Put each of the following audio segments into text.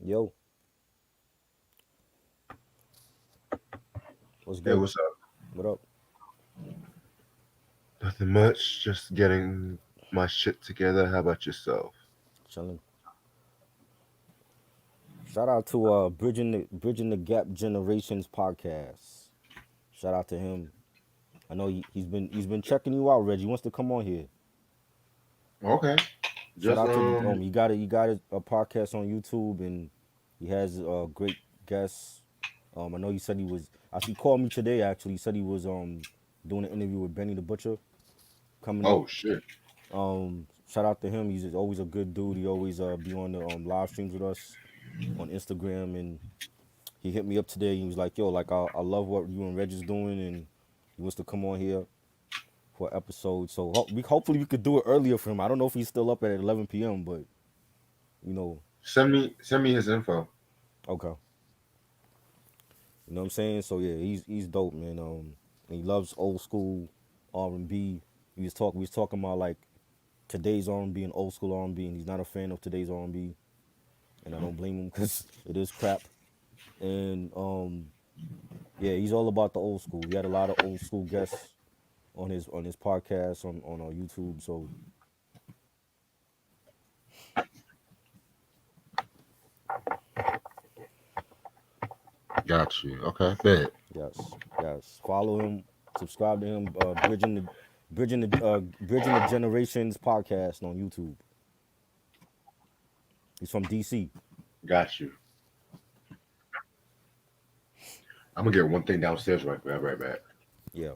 Yo, what's Hey, good? what's up? What up? Nothing much. Just getting my shit together. How about yourself? Chilling. Shout out to Bridging the Gap Generations podcast. Shout out to him. I know he's been checking you out, Reggie. He wants to come on here. Okay. Shout Just out to you got a podcast on YouTube and he has great guests. I know he said he called me today actually. He said he was doing an interview with Benny the Butcher coming up. Oh shit. Shout out to him. He's always a good dude. He always be on the live streams with us on Instagram, and he hit me up today. He was like, "Yo, like I love what you and Reg is doing, and he wants to come on here for an episode. So hopefully we could do it earlier for him. I don't know if he's still up at 11 p.m., but you know, Send me his info. okay, you know what I'm saying. So yeah, he's dope, man. And he loves old school R&B. We was talking about like today's R&B and old school R&B, and he's not a fan of today's R&B, and I don't blame him because it is crap. And yeah, he's all about the old school. He had a lot of old school guests on his podcast on our YouTube. So Got you. Okay. Bet. yes, yes, follow him, subscribe to him. Bridging the Generations podcast on YouTube. He's from DC. Got you. I'm gonna get one thing downstairs right quick. I'll be right back. Yeah,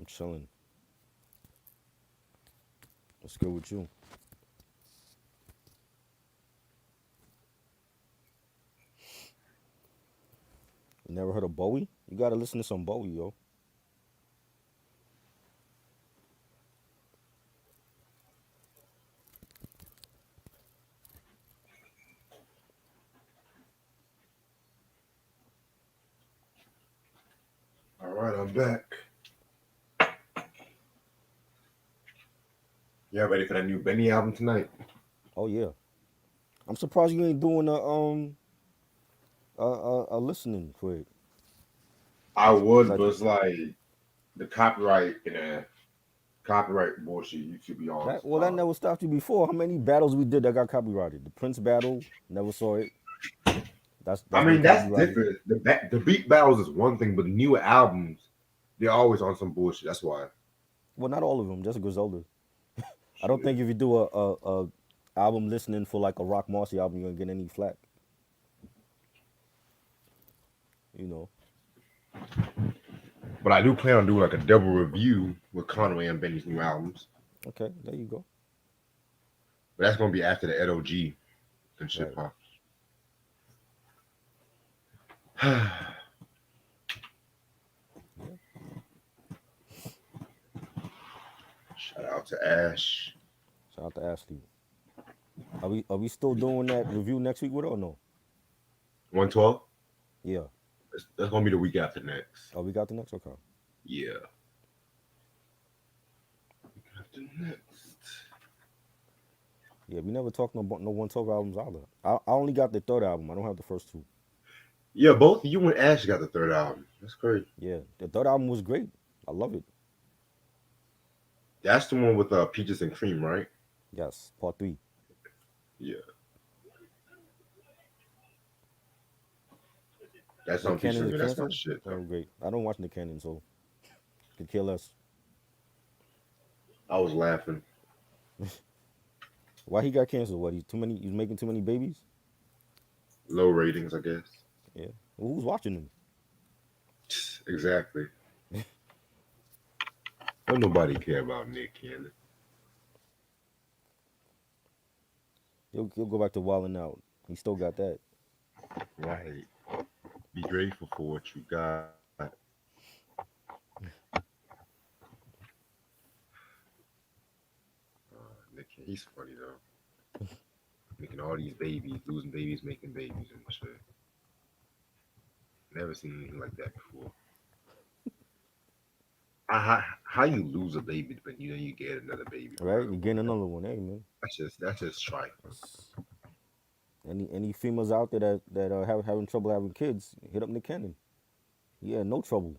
I'm chilling. What's good with you? You never heard of Bowie? You gotta listen to some Bowie, yo. All right, I'm back. Yeah, ready for that new Benny album tonight? Oh yeah. I'm surprised you ain't doing a listening for it. I would, Like but it's like the copyright and copyright bullshit YouTube be on that sometimes. never stopped you before. How many battles we did that got copyrighted? The Prince battle, never saw it. That's I been mean, that's copyrighted. different. The beat battles is one thing, but the new albums, they're always on some bullshit. That's why. Well, not all of them, just Griselda. I don't Shit. think if you do a album listening for like a Rock Marcy album, you're gonna get any flack. You know. But I do plan on doing like a double review with Conway and Benny's new albums. Okay, there you go. But that's gonna be after the Ed OG and shit Right. pop. Yeah. Shout out to Ash. Shout out to Ashley. Are we still doing that review next week with her or no? 112. Yeah. That's gonna be the week after next. Oh, we got the next. Okay. Yeah. After next. Yeah, we never talked no 112 albums either. I only got the third album. I don't have the first two. Yeah, both you and Ash got the third album. That's crazy. Yeah, the third album was great. I love it. That's the one with Peaches and Cream, right? Yes, part three. Yeah, that's Nick on Peaches Cannon and is Cream. That's my canceled. shit though. Oh, great. I don't watch Nick Cannon, so could care less. I was laughing. Why he got canceled? What, he's too many? He's making too many babies? Low ratings, I guess. Yeah. Well, who's watching him? Exactly. Don't nobody care about Nick Cannon. He'll go back to wilding out. He still got that. Right. Be grateful for what you got. He's funny though. Making all these babies, losing babies, making babies and shit. Never seen anything like that before. How you lose a baby, but you get another baby no Right? matter You what? getting another one, hey man. That's just trifling. That's, any females out there that having trouble having kids, hit up Nick Cannon. Yeah, no trouble.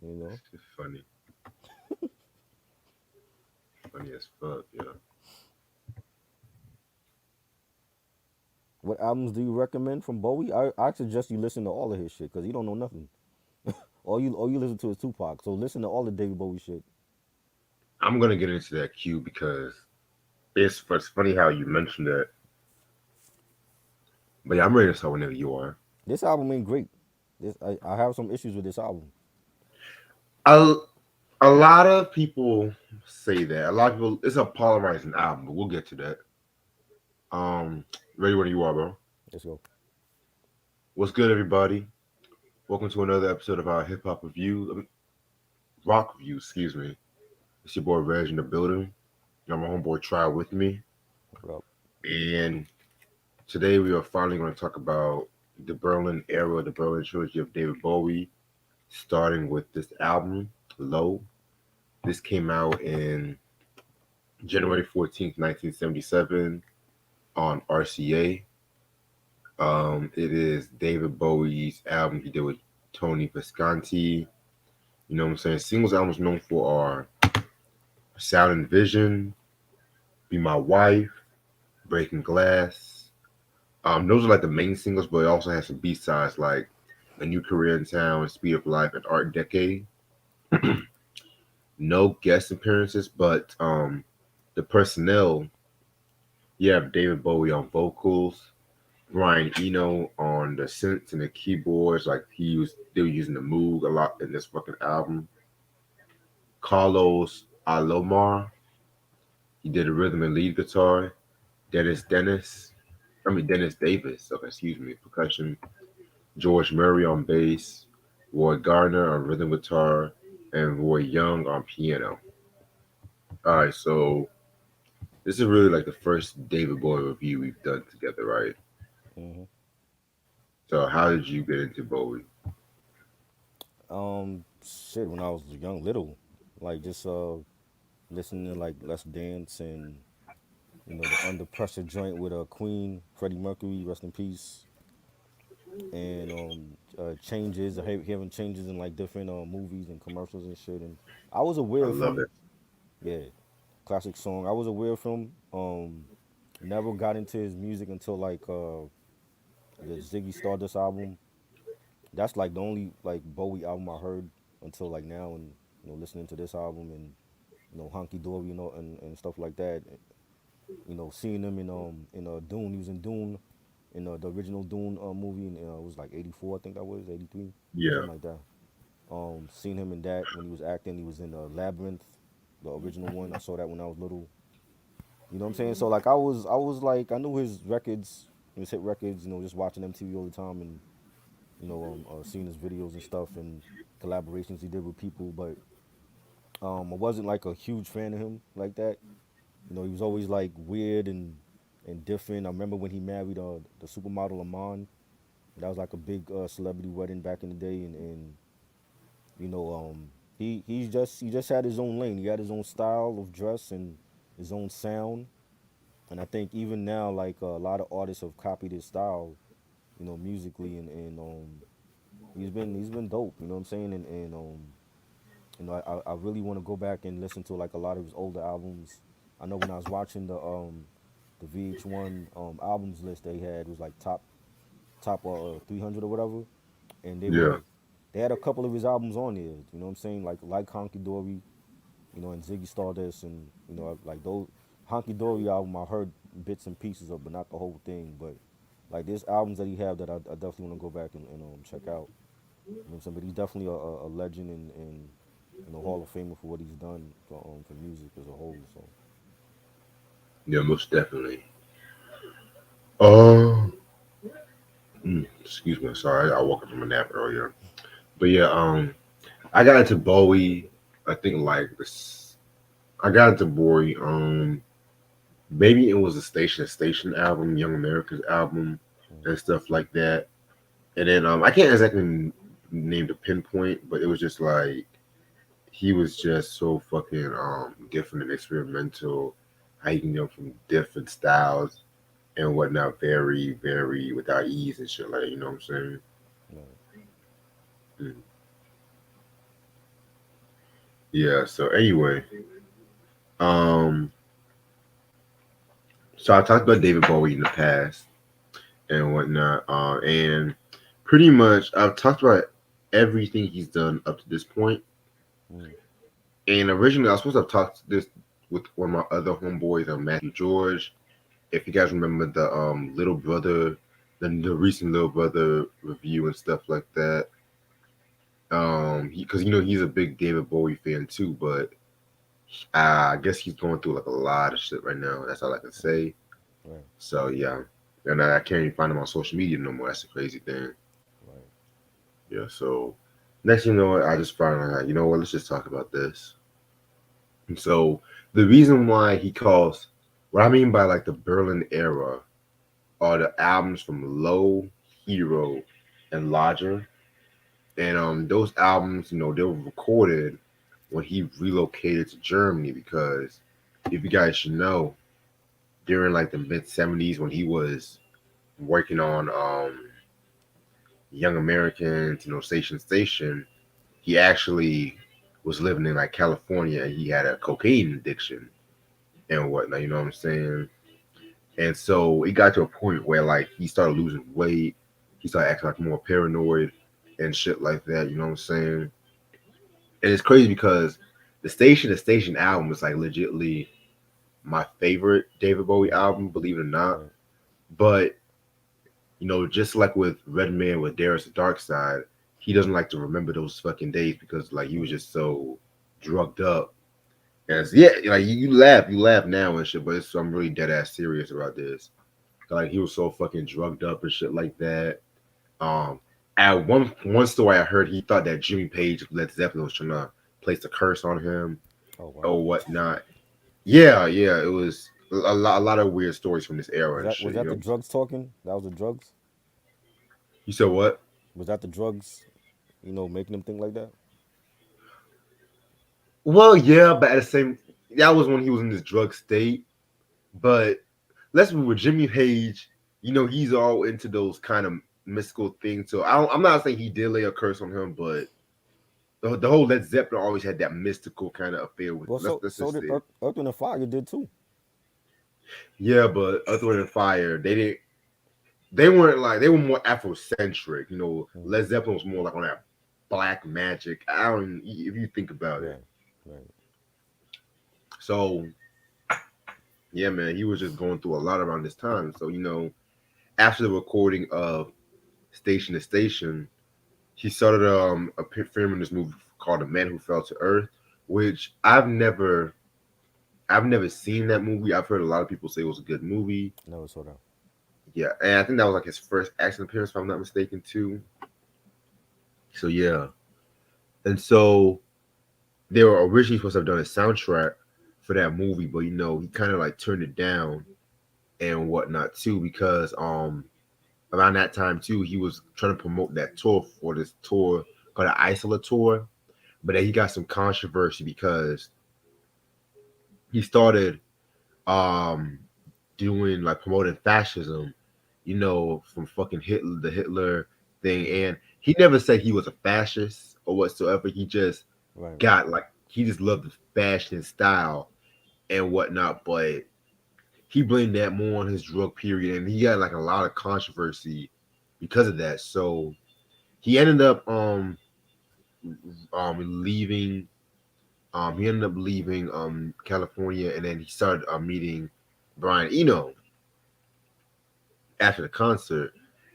You know. It's just funny, funny as fuck. Yeah. What albums do you recommend from Bowie? I suggest you listen to all of his shit because you don't know nothing. All you listen to is Tupac. So listen to all the David Bowie shit. I'm gonna get into that queue because it's funny how you mentioned that. But yeah, I'm ready to start whenever you are. This album ain't great. I have some issues with this album. A, a lot of people say that. A lot of people. It's a polarizing album, but we'll get to that. Um, ready when you are, bro. Let's go. What's good, everybody? Welcome to another episode of our hip hop review, rock review. Excuse me. It's your boy Reg in the building. You got my homeboy Try with me, What up? and today we are finally going to talk about the Berlin era, the Berlin trilogy of David Bowie, starting with this album, Low. This came out in January 14th, 1977 on RCA. It is David Bowie's album he did with Tony Visconti. You know what I'm saying? Singles albums known for are Sound and Vision, Be My Wife, Breaking Glass. Those are like the main singles, but it also has some B sides like A New Career in Town, Speed of Life, and Art Decade. No guest appearances, but the personnel, you have David Bowie on vocals, Brian Eno on the synths and the keyboards, like they were using the Moog a lot in this fucking album. Carlos Alomar, he did a rhythm and lead guitar. Dennis Davis, okay, excuse me, percussion. George Murray on bass, Roy Gardner on rhythm guitar, and Roy Young on piano. All right, so this is really like the first David Bowie review we've done together, right? Hmm. So how did you get into Bowie? Shit. When I was young, little, like just listening to like Let's Dance and the Under Pressure joint with Queen, Freddie Mercury, rest in peace, and changes, hearing changes in like different movies and commercials and shit. And I was I aware of love him. it. Yeah, classic song. I was aware of him. Never got into his music until like the Ziggy Stardust album. That's like the only like Bowie album I heard until like now, and listening to this album and Honky Dory, and stuff like that. Seeing him in Dune. He was in Dune, in the original Dune movie, and it was like '84, I think that was '83, Yeah, something like that. Seen him in that when he was acting. He was in Labyrinth, the original one. I saw that when I was little. You know what I'm saying? So like I was like I knew his records, his hit records. Just watching MTV all the time and seeing his videos and stuff and collaborations he did with people. But I wasn't like a huge fan of him like that. He was always like weird and different. I remember when he married the supermodel Amon. That was like a big celebrity wedding back in the day, and you know he just had his own lane. He had his own style of dress and his own sound. And I think even now, like a lot of artists have copied his style. musically, and he's been dope. You know what I'm saying? And I really want to go back and listen to like a lot of his older albums. I know when I was watching the VH1 albums list they had, it was like top 300 or whatever, and Yeah, they had a couple of his albums on there. You know what I'm saying? Like Honky Dory, and Ziggy Stardust, and like those Honky Dory album. I heard bits and pieces of, but not the whole thing. But like there's albums that he have that I definitely want to go back and check out. You know what I'm saying? But he's definitely a legend and Hall of Famer for what he's done for music as a whole. So yeah, most definitely. Oh, excuse me. Sorry, I woke up from a nap earlier. But yeah, I got into Bowie. I think like this. I got into Bowie. Maybe it was a Station album, Young America's album, mm, and stuff like that. And then I can't exactly name the pinpoint, but it was just like he was just so fucking different and experimental. How you can go from different styles and whatnot, very without ease and shit like that. You know what I'm saying? right. Mm. Yeah. So anyway, um, so I talked about David Bowie in the past and whatnot, and pretty much I've talked about everything he's done up to this point. Mm, And originally, I was supposed to have talked this with one of my other homeboys, Matthew George. If you guys remember the little brother, the recent little brother review and stuff like that. Because he's a big David Bowie fan too, but I guess he's going through like a lot of shit right now. That's all I can mm, say. right, So yeah, and I can't even find him on social media no more. That's the crazy thing. right. Yeah. So next, thing you know what, I just found out. You know what? Let's just talk about this. And so the reason why he calls what I mean by like the Berlin era are the albums from Low, Hero, and Lodger. And those albums, they were recorded when he relocated to Germany because if you guys should know, during like the mid 70s when he was working on Young Americans, Station, he actually was living in like California and he had a cocaine addiction and whatnot, you know what I'm saying? And so it got to a point where like he started losing weight, he started acting like more paranoid and shit like that, you know what I'm saying? And it's crazy because the Station album is like legitly my favorite David Bowie Mm, album, believe it or not. right. But just like with Redman with Darius the Dark Side, he doesn't like to remember those fucking days because like he was just so drugged up. And yeah, like you laugh now and shit, but I'm really dead ass serious about this. Like he was so fucking drugged up and shit like that. Um, at one story I heard he thought that Jimmy Page of Led Zeppelin was trying to place a curse on him Oh wow. or whatnot. Yeah, yeah, it was a lot of weird stories from this era Was and that shit. was You that know, the drugs talking? That was the drugs. you said what? Was that the drugs? Making them think like that. Well, yeah, but at the same, that was when he was in this drug state. But let's be with Jimmy Page. He's all into those kind of mystical things. So I'm not saying he did lay a curse on him, but the whole Led Zeppelin always had that mystical kind of affair with. Well, Let's so let's so just did say, Earth, Wind and Fire did too. yeah. But Earth, Wind and Fire, they didn't. They weren't like they were more Afrocentric. Mm, Led Zeppelin was more like on that black magic. I don't. If you think about it, right, right. so yeah, man, he was just going through a lot around this time. So after the recording of Station to Station, he started filming this movie called The Man Who Fell to Earth, which I've never seen that movie. I've heard a lot of people say it was a good movie. Never saw that. Yeah, and I think that was like his first action appearance, if I'm not mistaken, too. So yeah, and so they were originally supposed to have done a soundtrack for that movie, but he kind of like turned it down and whatnot too because around that time too he was trying to promote that tour for this tour called the Isola tour, but then he got some controversy because he started um doing like promoting fascism, from fucking Hitler, the Hitler thing. And he never said he was a fascist or whatsoever. He just Right. he just loved the fashion and style and whatnot. But he blamed that more on his drug period, and he got like a lot of controversy because of that. So he ended up leaving. He ended up leaving California, and then he started meeting Brian Eno after the concert.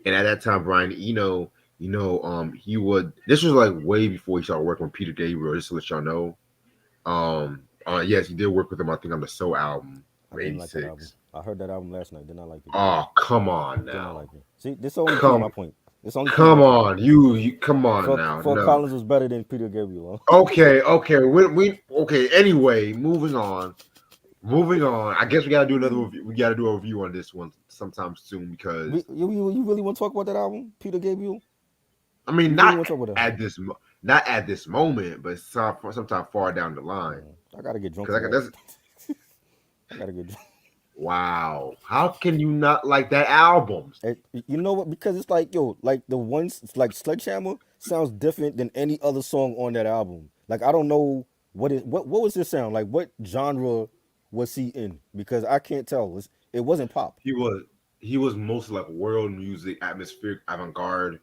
And at that time, Brian Eno, he would. This was like way before he started working with Peter Gabriel. Just to let y'all know. Yes, he did work with him. I think on the Soul album, I didn't like that album. '86. I heard that album last night. Did not like it. Oh, come on Did not now. like it. See, this only proved my Come point. This only proved my Come point. on, you come on now. Phil No. Collins was better than Peter Gabriel. Okay. We okay. Anyway, moving on. Moving on. I guess we gotta do another review. We gotta do a review on this one sometime soon because You really want to talk about that album, Peter Gabriel? I mean You really want to talk about that? not at this moment, but sometime far down the line. I gotta get drunk Because for that's that. I gotta get drunk. wow. How can you not like that album? You know what? Because it's like, yo, like the ones, it's like Sledgehammer sounds different than any other song on that album. Like I don't know what was this sound like. What genre was he in? Because I can't tell. It wasn't pop. He was he was mostly like world music, atmospheric, avant garde,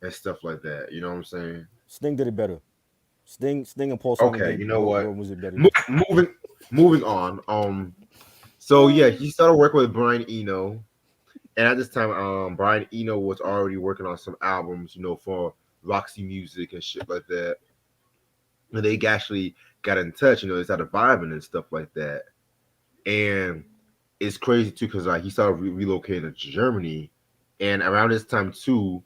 and stuff like that. You know what I'm saying? Sting did it better. Sting and Paul Simon Okay, did you know what? world music better. Moving moving on. So yeah, he started working with Brian Eno, and at this time, Brian Eno was already working on some albums, for Roxy Music and shit like that. And they actually got in touch, they started vibing and stuff like that. And it's crazy too, because like he started relocating to Germany, and around this time too,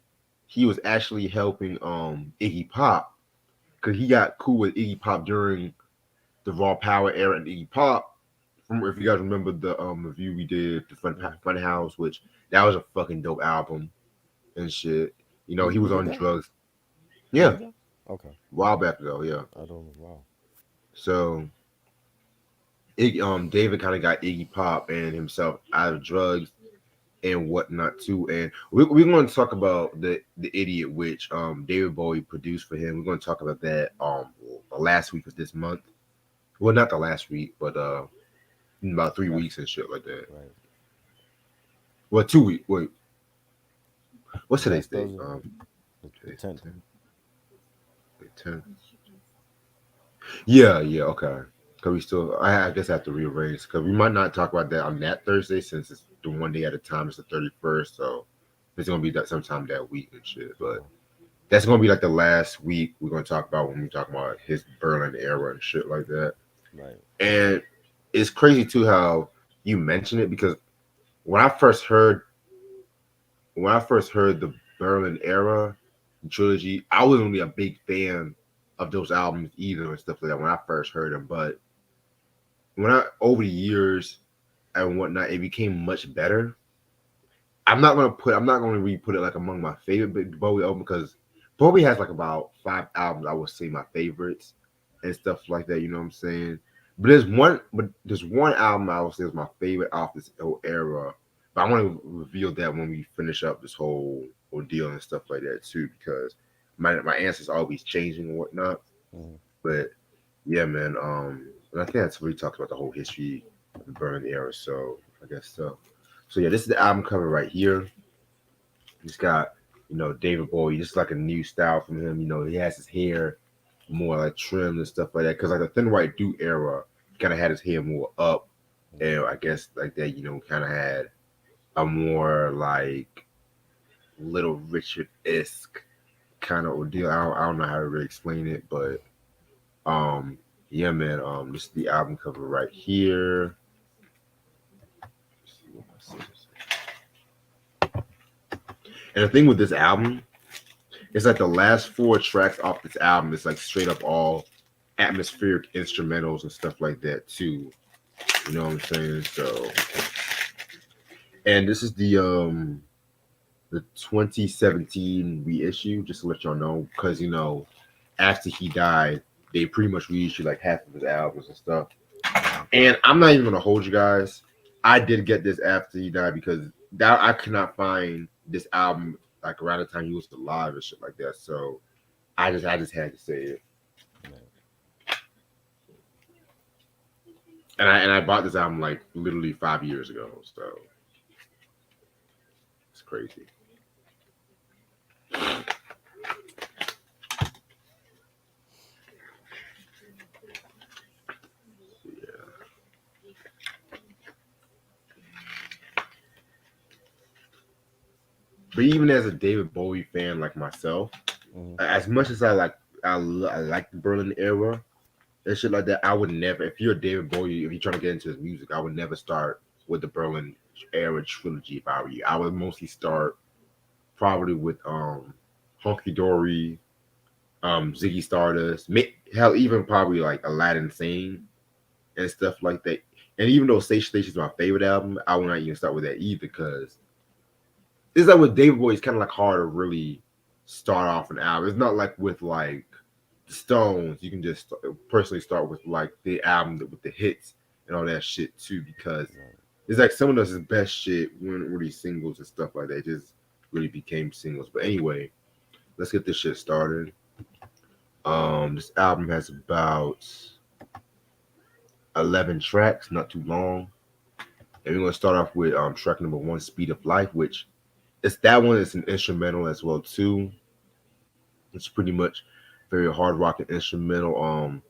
he was actually helping Iggy Pop because he got cool with Iggy Pop during the Raw Power era and Iggy Pop. From if you guys remember the review we did, the Fun House, which that was a fucking dope album and shit. He We was did on that. drugs. We Yeah, did that. Okay. a while back ago. Yeah. I don't know. Wow. So David kind of got Iggy Pop and himself out of drugs and whatnot too. And we're going to talk about the Idiot, which David Bowie produced for him. We're going to talk about that the last week of this month. Well, not the last week, but in about 3 weeks and shit like that. Right. Well, 2 weeks. Wait, what's today's Last date? Thursday. The Today's 10th. the 10th. Yeah, okay. Cause we still, I guess I have to rearrange because we might not talk about that on that Thursday since it's the one day at a time. It's the 31st, so it's gonna be that sometime that week and shit. But that's gonna be like the last week we're gonna talk about when we talk about his Berlin era and shit like that. Right. And it's crazy too how you mention it because when I first heard the Berlin era trilogy, I wasn't really a big fan of those albums either and stuff like that when I first heard them. But over the years and whatnot, it became much better. I'm not gonna really put it like among my favorite Bowie album because Bowie has like about 5 albums I would say my favorites and stuff like that. You know what I'm saying? There's one album I would say is my favorite off this whole era. But I want to reveal that when we finish up this whole ordeal and stuff like that too, because my answer's always changing and whatnot. Mm-hmm. But yeah, man. And I think that's really talks about the whole history of the Berlin era. So I guess so. So yeah, this is the album cover right here. He's got David Bowie, just like a new style from him. He has his hair more like trimmed and stuff like that. Because like the Thin White Duke era, he kind of had his hair more up, and I guess like that, kind of had a more like Little Richard-esque kind of ordeal. I don't know how to really explain it, but yeah, man. This is the album cover right here. And the thing with this album is like the last 4 tracks off this album is like straight up all atmospheric instrumentals and stuff like that too. You know what I'm saying? So, and this is the 2017 reissue, just to let y'all know, because after he died, they pretty much reissued like half of his albums and stuff. And I'm not even gonna hold you guys. I did get this after he died because that I could not find this album like around the time he was alive and shit like that. So I just had to say it. Man. And I bought this album like literally 5 years ago. So it's crazy. Yeah. But even as a David Bowie fan like myself, Hmm. as much as I like the Berlin era and shit like that, I would never. If you're a David Bowie, if you're trying to get into his music, I would never start with the Berlin era trilogy. If I were you, I would mostly start probably with Honky Dory, Ziggy Stardust, hell, even probably like Aladdin Sane and stuff like that. And even though Station is my favorite album, I will not even start with that either because it's like with David Bowie, it's kind of like hard to really start off an album. It's not like with like the Stones, you can just personally start with like the album with the hits and all that shit too, because Right. it's like some of those best shit weren't really singles and stuff like that. It just really became singles. But anyway, let's get this shit started. This album has about 11 tracks, not too long. And we're gonna start off with track number one, "Speed of Life," which it's that one. It's an instrumental as well too. It's pretty much very hard rocking instrumental.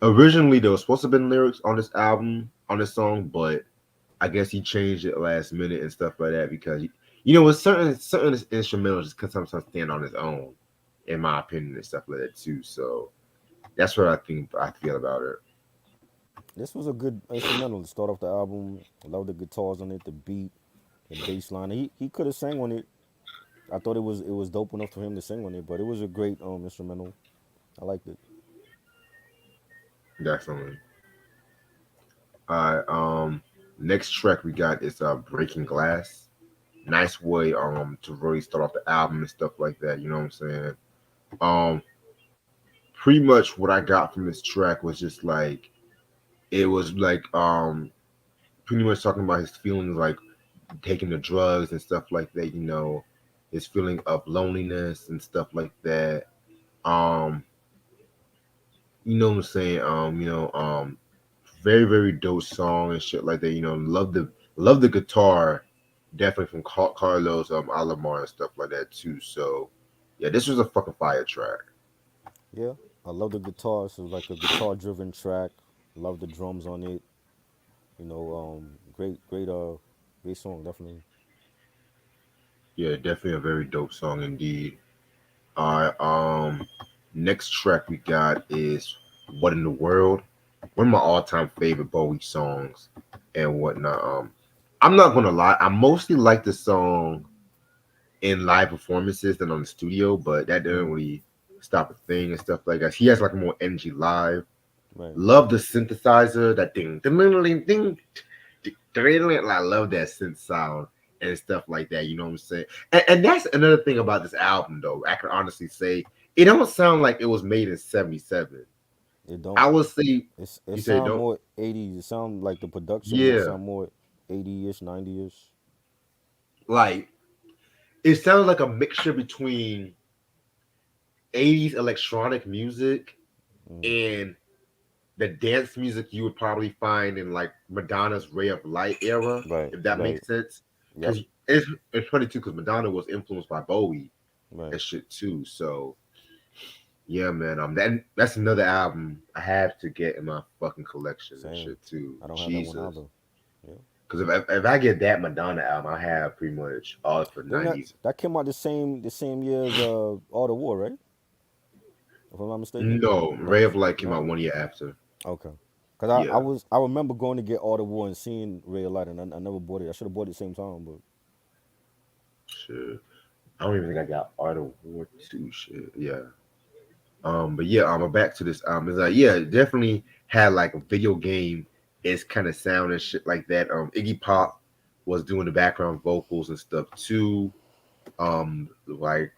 Originally there was supposed to have been lyrics on this album on this song, but I guess he changed it last minute and stuff like that because with certain instrumentals just can sometimes stand on its own, in my opinion and stuff like that too. So that's what I feel about it. This was a good instrumental to start off the album. I love the guitars on it, the beat, the bass line. He could have sang on it. I thought it was dope enough for him to sing on it, but it was a great instrumental. I liked it. Definitely. All right. Next track we got is "Breaking Glass." Nice way to really start off the album and stuff like that. You know what I'm saying? Um, Pretty much what I got from this track was just like it was like pretty much talking about his feelings like taking the drugs and stuff like that. His feeling of loneliness and stuff like that. Um, you know what I'm saying? Very very dope song and shit like that. Love the guitar, definitely from Carlos Alomar and stuff like that too. So yeah, this was a fucking fire track. Yeah, I love the guitars. It was like a guitar-driven track. Love the drums on it. Great song, definitely. Yeah, definitely a very dope song indeed. Alright, next track we got is "What in the World," one of my all-time favorite Bowie songs and whatnot. I'm not gonna lie, I mostly like the song in live performances than on the studio, but that didn't Hmm. really stop a thing and stuff like that. He has like more energy live. Right. Love the synthesizer, that ding, ding, ding, ding, ding, I love that synth sound and stuff like that. You know what I'm saying? And that's another thing about this album, though. I can honestly say it don't sound like it was made in '77. It don't. I would say It you say it sound don't. more 80s. It sound like the production in it Yeah, sound more 80ish, 90ish. like it sounds like a mixture between '80s electronic music Mm. and the dance music you would probably find in like Madonna's Ray of Light era, Right. if that Right. makes sense. Yep. Because it's funny too, because Madonna was influenced by Bowie Right. and shit too. So yeah, man. That's another album I have to get in my fucking collection and Same. shit too. I don't have that one Jesus. either. Yeah. Because if I get that Madonna album, I have pretty much all for Then that '90s. that came out the same year as All the War, right? If I'm not mistaken. No, No. Ray of Light came No. out 1 year after. Okay. Cause I Yeah, was I remember going to get All the War and seeing Ray of Light, and I never bought it. I should have bought it at the same time, but shit. I don't even think I got Art of War 2 shit. Yeah. But yeah, back to this it's like yeah, it definitely had like a video game is kind of sound and shit like that. Iggy Pop was doing the background vocals and stuff too. I love the line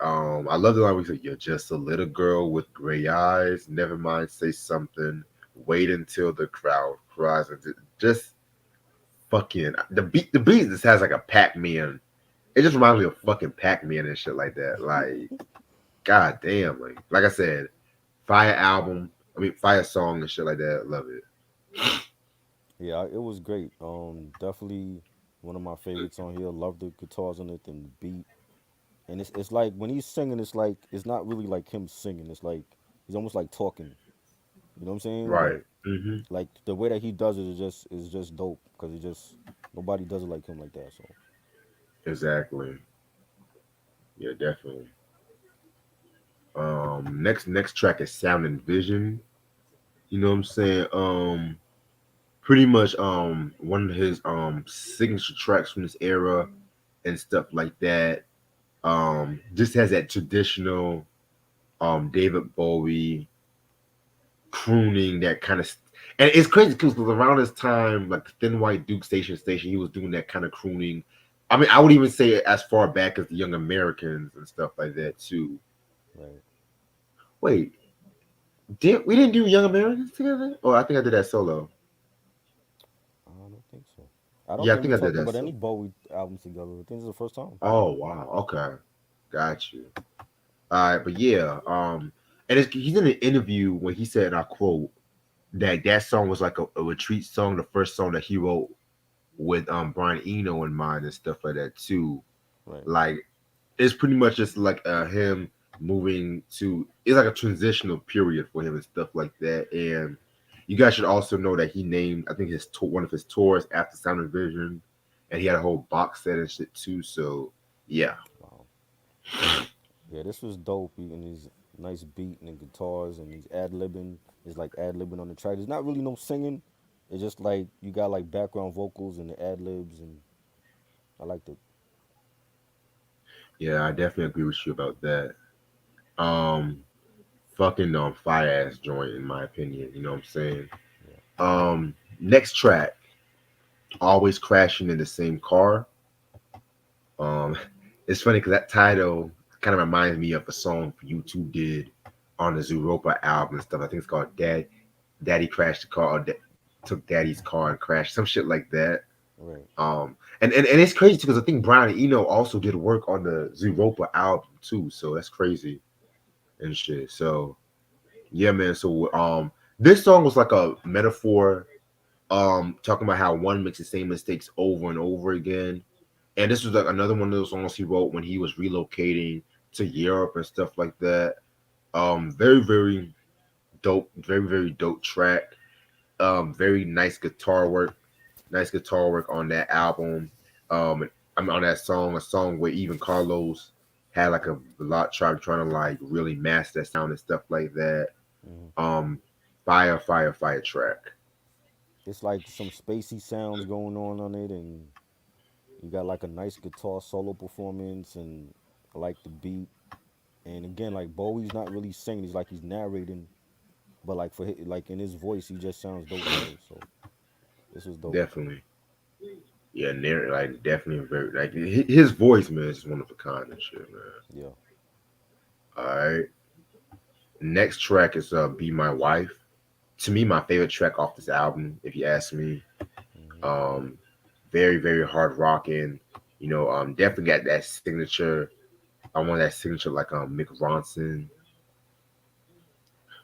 where he said, "You're just a little girl with gray eyes. Never mind, say something. Wait until the crowd cries." And just fucking the beat. The beat just has like a Pac-Man. It just reminds me of fucking Pac-Man and shit like that. Like, god damn, like I said, fire album. I mean, fire song and shit like that. Love it. Yeah, it was great. Definitely one of my favorites on here. Love the guitars on it and the beat. And it's like when he's singing, it's like it's not really like him singing. It's like he's almost like talking. You know what I'm saying? But Right. Hmm. like the way that he does it is just dope because it just nobody does it like him like that. So Exactly. Yeah, definitely. Next track is Sound and Vision. You know what I'm saying? Pretty much one of his signature tracks from this era and stuff like that. Just has that traditional David Bowie crooning, that kind of and it's crazy because around this time, like the Thin White Duke Station, he was doing that kind of crooning. I mean, I would even say as far back as the Young Americans and stuff like that too. right. Wait, we didn't do Young Americans together? Oh, I think I did that solo. I don't think so. I don't Yeah, I think we think I did talked that about any solo. Bowie albums together. I think this is the first time. Oh wow, okay, got you. All right, but yeah, and he's in an interview when he said, and I quote, that song was like a retreat song, the first song that he wrote with Brian Eno in mind and stuff like that too. Right. Like it's pretty much just like him moving to, it's like a transitional period for him and stuff like that. And you guys should also know that he named, I think, one of his tours after Sound and Vision, and he had a whole box set and shit too. So yeah, Wow. Yeah, this was dope. And his nice beat and the guitars and he's ad libbing. It's like ad libbing on the track. There's not really no singing. It's just like you got like background vocals and the ad libs, and I liked it. yeah, I definitely agree with you about that. Um, fucking fire ass joint in my opinion. You know what I'm saying? Yeah. Next track, always crashing in the same car. Um, it's funny because that title kind of reminds me of a song U2 did on the Zooropa album and stuff. I think it's called Daddy Crashed the Car, or took Daddy's car and crashed, some shit like that. Right. And it's crazy because I think Brian Eno also did work on the Zooropa album too, so that's crazy and shit. So yeah, man. So this song was like a metaphor, talking about how one makes the same mistakes over and over again. And this was like another one of those songs he wrote when he was relocating to Europe and stuff like that. Very, very dope, very, very dope track. Very nice guitar work on that album. I mean, on that song, a song where even Carlos had like a lot trying to like really master that sound and stuff like that. Hmm. Um, fire track. It's like some spacey sounds going on it, and you got like a nice guitar solo performance, and I like the beat. And again, like Bowie's not really singing; he's like he's narrating, but like like in his voice, he just sounds dope still. So this was dope. Definitely. Yeah, like definitely very like his voice, man, is one of a kind and shit, man. Yeah. All right. Next track is "Be My Wife." To me, my favorite track off this album, if you ask me. Hmm. Um, very very hard rocking. You know, definitely got that signature. I want that signature like Mick Ronson.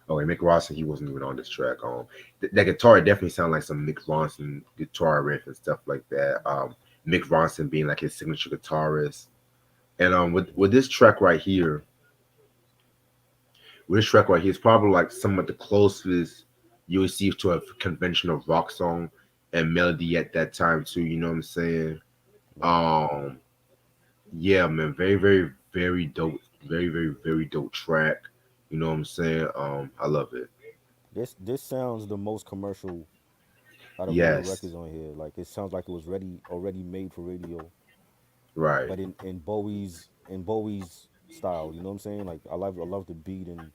Oh, and Mick Ronson, he wasn't even on this track. That guitar definitely sounded like some Mick Ronson guitar riff and stuff like that. Mick Ronson being like his signature guitarist. And with this track right here, it's probably like somewhat the closest you would see to a conventional rock song and melody at that time too. You know what I'm saying? Right. Um, yeah, man, very, very, very dope, very, very, very dope track. You know what I'm saying? I love it. This sounds the most commercial out of all the Yes, records on here. Like it sounds like it was already made for radio, right. but in Bowie's style. You know what I'm saying? Like I love the beat and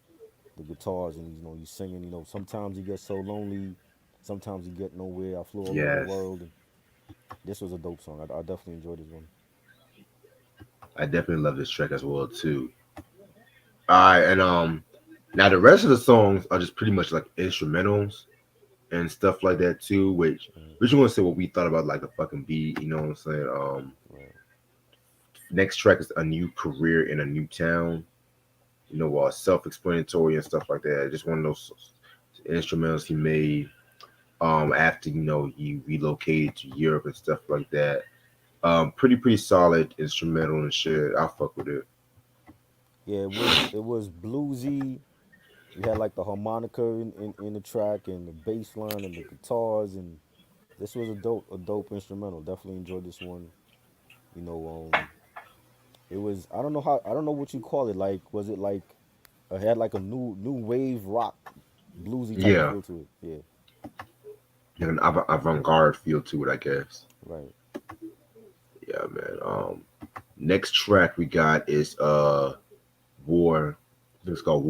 the guitars, and he's singing. Sometimes you get so lonely, sometimes you get nowhere. I flew all over the Yes, world, and this was a dope song. I definitely enjoyed this one. I definitely love this track as well too. All right, and now the rest of the songs are just pretty much like instrumentals and stuff like that too. Which Mhm. we just want to say what we thought about like the fucking beat. You know what I'm saying? Right. Next track is A New Career in a New Town. Self-explanatory and stuff like that. Just one of those instrumentals he made after he relocated to Europe and stuff like that. Pretty solid instrumental and shit. I fuck with it. Yeah, it was bluesy. You had like the harmonica in the track and the bass line and the guitars, and this was a dope instrumental. Definitely enjoyed this one. You know, it was I don't know what you call it. Like was it like it had like a new wave rock bluesy type of Yeah, feel to it. Yeah, like an avant-garde feel to it, I guess. right. Yeah, man. Next track we got is War. I think it's called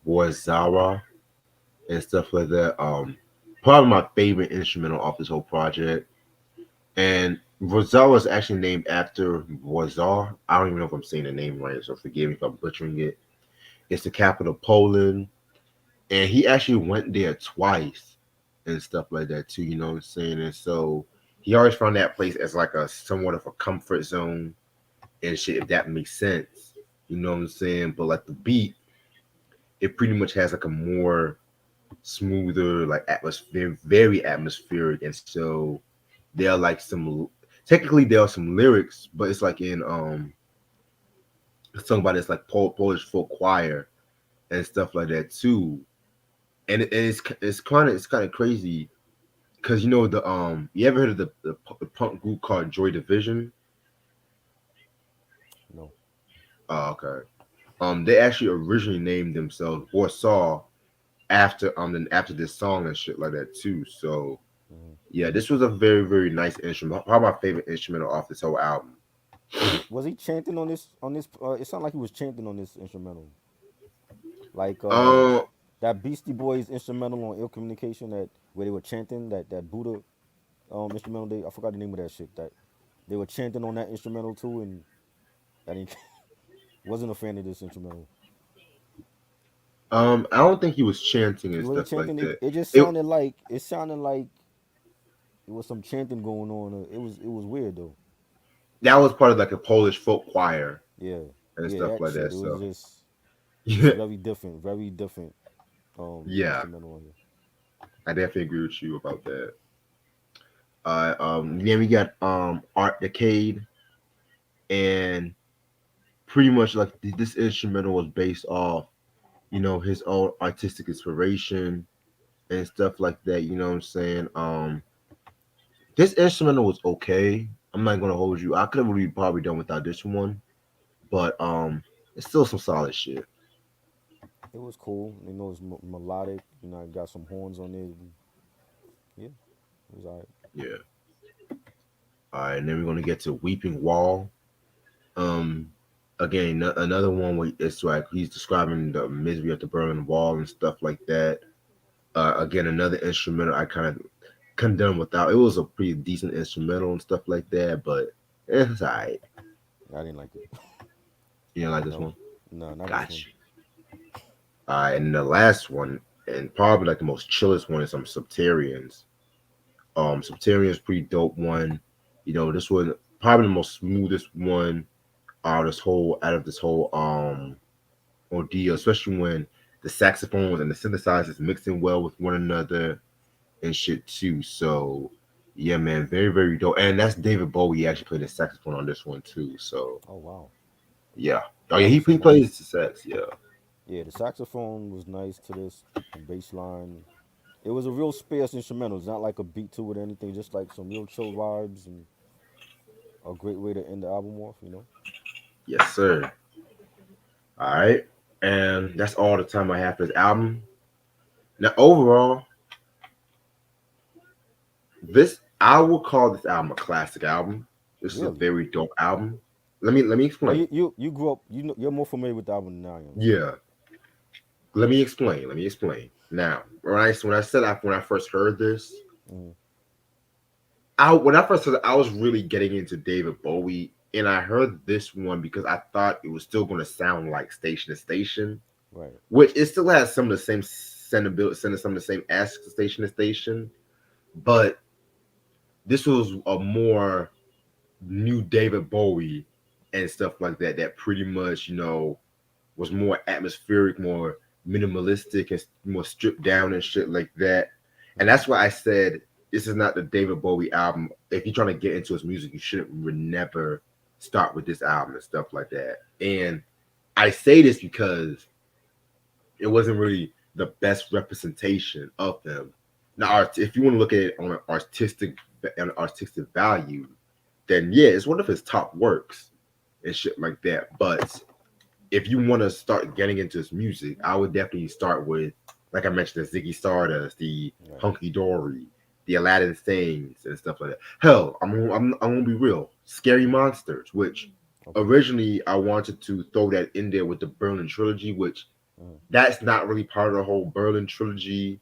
War Zara and stuff like that. Probably my favorite instrumental off this whole project. And Rosar was actually named after Wazar. I don't even know if I'm saying the name right, so forgive me if I'm butchering it. It's the capital of Poland, and he actually went there twice and stuff like that too. You know what I'm saying? And so he always found that place as like a somewhat of a comfort zone and shit, if that makes sense. You know what I'm saying? But like the beat, it pretty much has like a more smoother, like atmosphere, very atmospheric, and so there are like some technically there are some lyrics, but it's like in sung by this like Polish folk choir and stuff like that too. And it's kind of crazy because you ever heard of the punk group called Joy Division? No. Oh, okay. They actually originally named themselves Warsaw after this song and shit like that too. So Hmm. yeah, this was a very nice instrument. Probably my favorite instrumental off this whole album. Was he chanting on this? It sounded like he was chanting on this instrumental, like Um, that Beastie Boys instrumental on Ill Communication that where they were chanting that Buddha instrumental. I forgot the name of that shit. That they were chanting on that instrumental too, and I didn't wasn't a fan of this instrumental. I don't think he was chanting and He wasn't stuff like chanting. It, that. it just It sounded like it was some chanting going on. It was weird though. that was part of like a Polish folk choir Yeah, and yeah, stuff that like shit. that. It was So just yeah, very different yeah, instrumental on here. I definitely agree with you about that. Then we got Art Decayed, and pretty much like this instrumental was based off his own artistic inspiration and stuff like that. You know what I'm saying? This instrumental was okay. I'm not gonna hold you. I could have really probably done without this one, but it's still some solid shit. It was cool. It's melodic. I got some horns on it. And yeah, it was alright. Yeah. All right, and then we're gonna get to Weeping Wall. Um, Again, another one where it's like he's describing the misery of the Berlin Wall and stuff like that. Again, another instrumental I kind of condemned without. It was a pretty decent instrumental and stuff like that, but it's alright. I didn't like it. You know, like this No, one. no, not this one. Gotcha. All right, and the last one, and probably like the most chillest one, is some Subterrians. Subterrians pretty dope one. This one probably the most smoothest one out of this whole ordeal, especially when the saxophones and the synthesizers mixing well with one another and shit too. So yeah, man, very dope. And that's David Bowie. He actually played the saxophone on this one too. So Oh wow, yeah. Oh that yeah, was he nice. plays the sax. Yeah. Yeah, the saxophone was nice to this. The bass line. It was a real sparse instrumental. It's not like a beat to it or anything. Just like some real chill vibes and a great way to end the album off. Yes, sir. All right. And that's all the time I have for this album. Now overall, this I will call this album a classic album. This is a Really? very dope album. Let me Oh, explain. you grew up. You're more familiar with the album than I am. So Yeah. Let me explain. Let me explain. Now, when I first heard this, mhm. I when I first heard it, I was really getting into David Bowie, and I heard this one because I thought it was still going to sound like Station to Station, Right. which it still has some of the same sentiment, some of the same aspects of Station to Station, but this was a more new David Bowie, and stuff like that. That pretty much, was more atmospheric, more minimalistic, and more stripped down and shit like that. And Mm-hmm. that's why I said this is not the David Bowie album. If you're trying to get into his music, you shouldn't never start with this album and stuff like that. And I say this because it wasn't really the best representation of them. Now, if you want to look at it on an artistic value, then yeah, it's one of his top works and shit like that. But if you want to start getting into his music, I would definitely start with, like I mentioned, the Ziggy Stardust, the Right. Hunky Dory, the Aladdin Sings, and stuff like that. Hell, I'm gonna be real. Scary Monsters, which Okay. originally I wanted to throw that in there with the Berlin trilogy, which Mm-hmm. that's not really part of the whole Berlin trilogy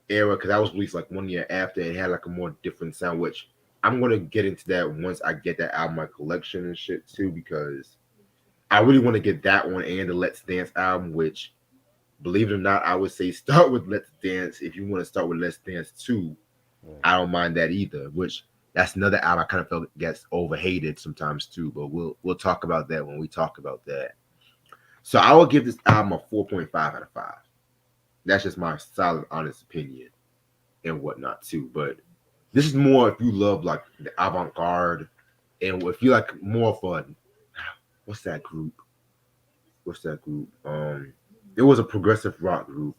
era because that was released like 1 year after and had like a more different sound. Which I'm gonna get into that once I get that out of my collection and shit too, because I really want to get that one and the Let's Dance album, which, believe it or not, I would say start with Let's Dance. If you want to start with Let's Dance 2, Right. I don't mind that either, which that's another album I kind of felt gets overhated sometimes too, but we'll talk about that when we talk about that. So I would give this album a 4.5 out of 5. That's just my solid, honest opinion and whatnot too. But this is more if you love like the avant-garde and if you like more of a what's that group? What's that group? It was a progressive rock group.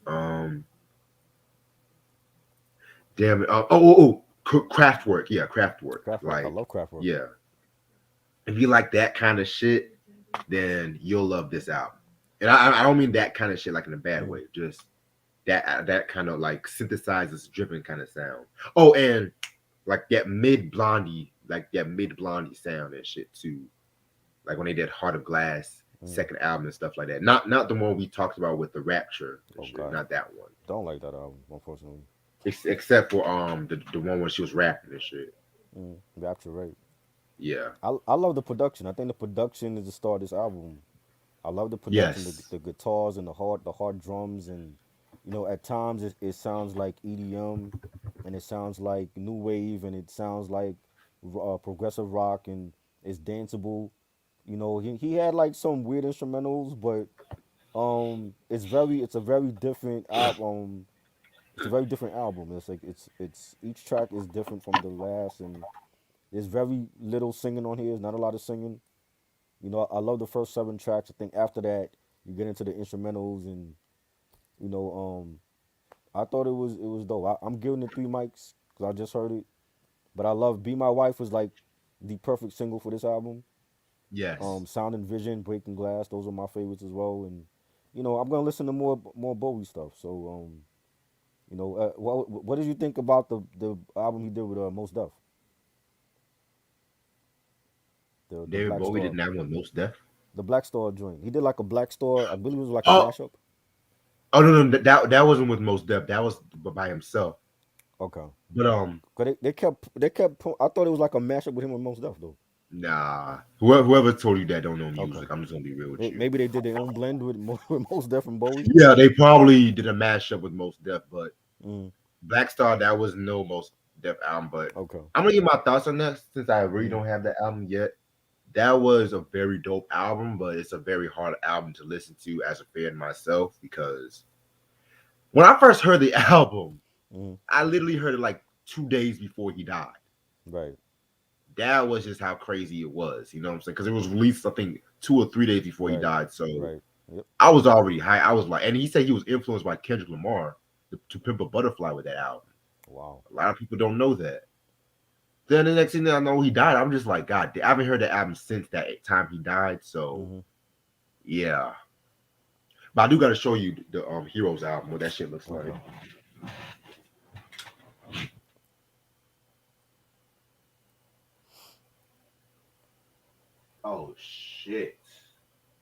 Damn it. Kraftwerk. Yeah, Kraftwerk. Kraftwerk. I Like, love Kraftwerk. yeah. If you like that kind of shit, then you'll love this album. And I don't mean that kind of shit like in a bad Mm-hmm. way. Just that kind of like synthesizers driven kind of sound. Oh, and like that mid blondie sound and shit too. Like when they did Heart of Glass Mm-hmm. second album and stuff like that. Not the one we talked about with the Rapture and Oh shit. God, Not that one. don't like that album, unfortunately. Except for the one when she was rapping and shit. Mm. Rapture, right? Yeah. I love the production. I think the production is the star of this album. I love the production, Yes. the guitars and the hard drums, and at times it sounds like EDM, and it sounds like new wave, and it sounds like progressive rock, and it's danceable. He had like some weird instrumentals, but it's a very different album. It's a very different album. It's like it's each track is different from the last, and there's very little singing on here. There's not a lot of singing. I love the first 7 tracks. I think after that you get into the instrumentals, and you know, I thought it was dope. I'm giving it 3 mics because I just heard it, but I love "Be My Wife" was like the perfect single for this album. Yes. Sound and Vision, Breaking Glass, those are my favorites as well. And I'm gonna listen to more Bowie stuff. So what did you think about the album he did with Most Def, the David Black Bowie Star, didn't have one most deaf. the Black Star joint? He did like a Black Star. I believe it was like a Oh, mashup. oh no, that wasn't with most deaf. That was by himself. Okay. But Cause they kept. I thought it was like a mashup with him and Most Def though. nah. Whoever told you that don't know Okay. music. I'm just gonna be real with you. Maybe they did their own blend with with Most Def and Bowie. Yeah, they probably did a mashup with most deaf, but Mm, Black Star that was no most deaf album. But okay. I'm gonna give my thoughts on that since I really Mm, don't have that album yet. That was a very dope album, but it's a very hard album to listen to as a fan myself because when I first heard the album, mm, I literally heard it like 2 days before he died. right. That was just how crazy it was, you know what I'm saying? Because it was released, I think, 2 or 3 days before he Right. died. So Right. Yep. I was already high. I was like, and he said he was influenced by Kendrick Lamar to Pimp a Butterfly with that album. Wow. A lot of people don't know that. Then the next thing I know, he died. I'm just like, God, I haven't heard that album since that time he died. So Hmm. yeah, but I do got to show you the Heroes album, what that shit looks like. Okay. Oh shit.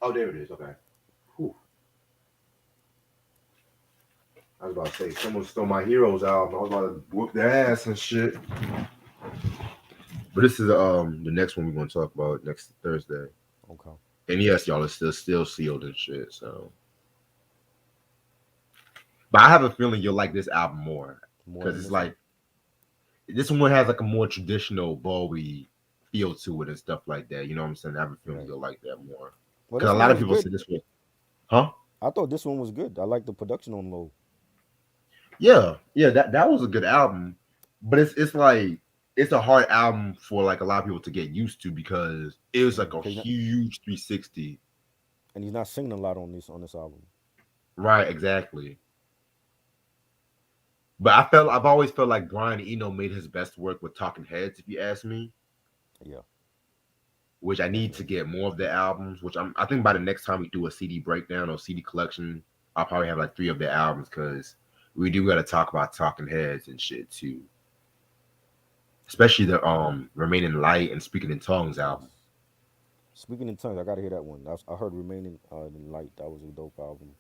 Oh, there it is. Okay. Whew. I was about to say someone stole my Heroes album. I was about to whoop their ass and shit. But this is the next one we're gonna talk about next Thursday. Okay. And yes, y'all, it's still sealed and shit. So, but I have a feeling you'll like this album more More because than it's this one. like this one has like a more traditional Bowie. feel to it and stuff like that. You know what I'm saying? I have a feeling Right. you'll like that more. Well, Because this a one lot of was people good. say this was, huh? I thought this one was good. I like the production on low. Yeah, yeah. That was a good album, but it's like it's a hard album for like a lot of people to get used to because it was like a 'Cause huge 360. and he's not singing a lot on this album. Right, exactly. But I've always felt like Brian Eno made his best work with Talking Heads, if you ask me. Yeah, Which I need to definitely. get more of the albums. I think by the next time we do a CD breakdown or CD collection, I'll probably have like 3 of the albums because we do got to talk about Talking Heads and shit too, especially the Remaining Light and Speaking in Tongues Yes. album. Speaking in tongues, I gotta hear that one. I heard "Remaining in Light." That was a dope album.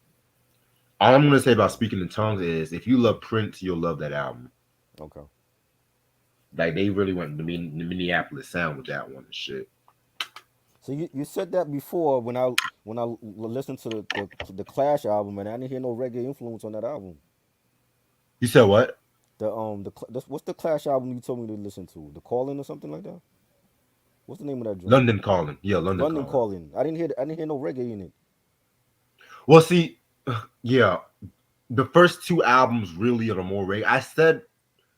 All I'm gonna say about Speaking in Tongues is if you love Prince, you'll love that album. Okay. Like they really went the Minneapolis sound with that one and shit. So you said that before when I listened to the Clash album, and I didn't hear no reggae influence on that album. You said what? What's the Clash album you told me to listen to? The Calling or something like that. What's the name of that joint? London Calling. Yeah, London London Calling. Calling. I didn't hear no reggae in it. Well, see, yeah, the first 2 albums really are the more reggae. I said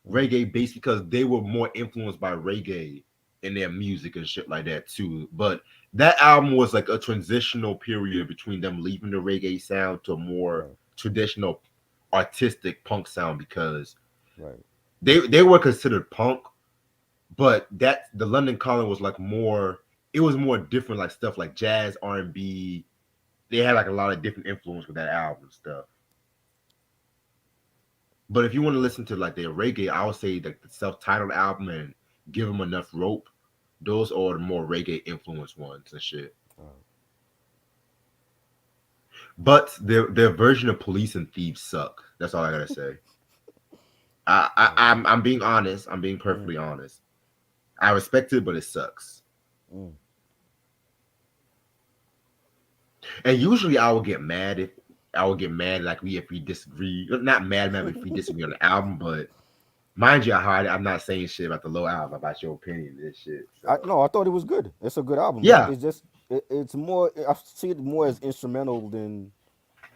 Mm, reggae based because they were more influenced by reggae in their music and shit like that too. But that album was like a transitional period between them leaving the reggae sound to a more right, traditional artistic punk sound because right, they were considered punk, but that the London Calling was like more it was more different like stuff like jazz, R&B. They had like a lot of different influence with that album and stuff. But if you want to listen to like their reggae, I would say like the self-titled album and Give Them Enough Rope. Those are the more reggae influenced ones and shit. right. But their version of Police and Thieves suck. That's all I gotta say. I'm being honest. I'm being Mm, perfectly honest. I respect it, but it sucks. mm. And usually I will get mad like we if we disagree. Not mad if we disagree on the album, but mind you, I'm not saying shit about the low album about your opinion and shit. So I no, I thought it was good. It's a good album. yeah, It's just it's more. I see it more as instrumental than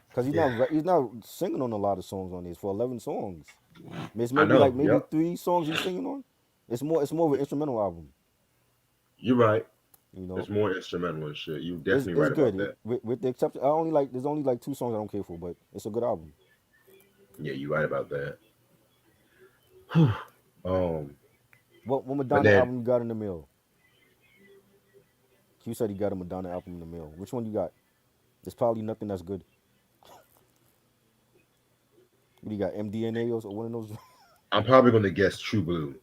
because yeah, he's not singing on a lot of songs on this for 11 songs. It's I maybe like know. maybe Yep, 3 songs he's singing on. It's more of an instrumental album. you're right. You It's know, more instrumental and shit. You definitely it's right about good. that. With the exception, I only like there's only like 2 songs I don't care for, but it's a good album. Yeah, you're right about that. um, What but Madonna then album you got in the mail? You said he got a Madonna album in the mail. Which one you got? There's probably nothing that's good. What do you got? MDNA or one of those? I'm probably gonna guess True Blue.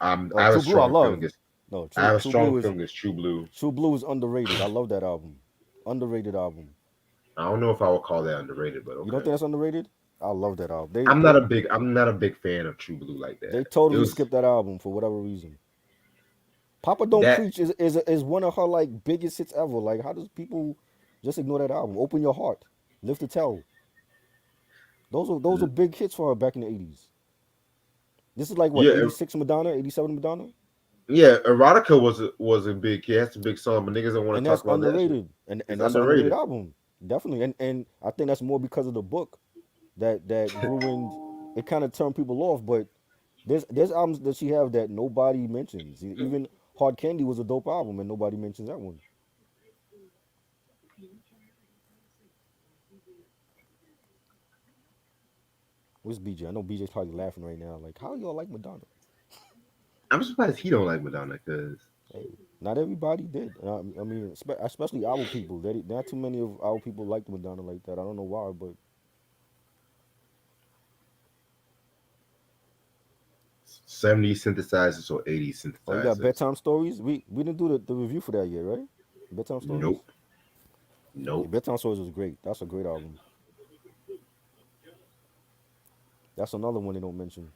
I Oh, have a True Blue I strong love. feeling it's No, I have a True strong Blue is feeling it's True Blue. Underrated. I love that album. Underrated album. I don't know if I would call that underrated, but You don't okay. think that's underrated? I love that album. I'm not a big fan of True Blue like that. They It totally was skipped that album for whatever reason. Papa Don't that Preach is one of her like biggest hits ever. Like how does people just ignore that album? Open Your Heart, Live to Tell. Those are big hits for her back in the 80s. This is like what, yeah, 86 Madonna, 87 Madonna? yeah. Erotica was a big kid. That's a big song, but niggas don't want And to talk that's about that shit. underrated. And It's that's an underrated underrated. album. Definitely. And I think that's more because of the book that ruined it, kind of turned people off, but there's albums that she have that nobody mentions. Even Hard Candy was a dope album and nobody mentions that one. Where's BJ? I know BJ's probably laughing right now. Like, how y'all like Madonna? I'm surprised he don't like Madonna because Hey, not everybody did. I mean, especially our people. Not too many of our people liked Madonna like that. I don't know why, but 70s synthesizers or 80s oh, you got synthesizers. bedtime stories. We didn't do the review for that yet, right? Bedtime stories. Nope, Yeah, nope. bedtime stories was great. That's a great album. That's another one they don't mention.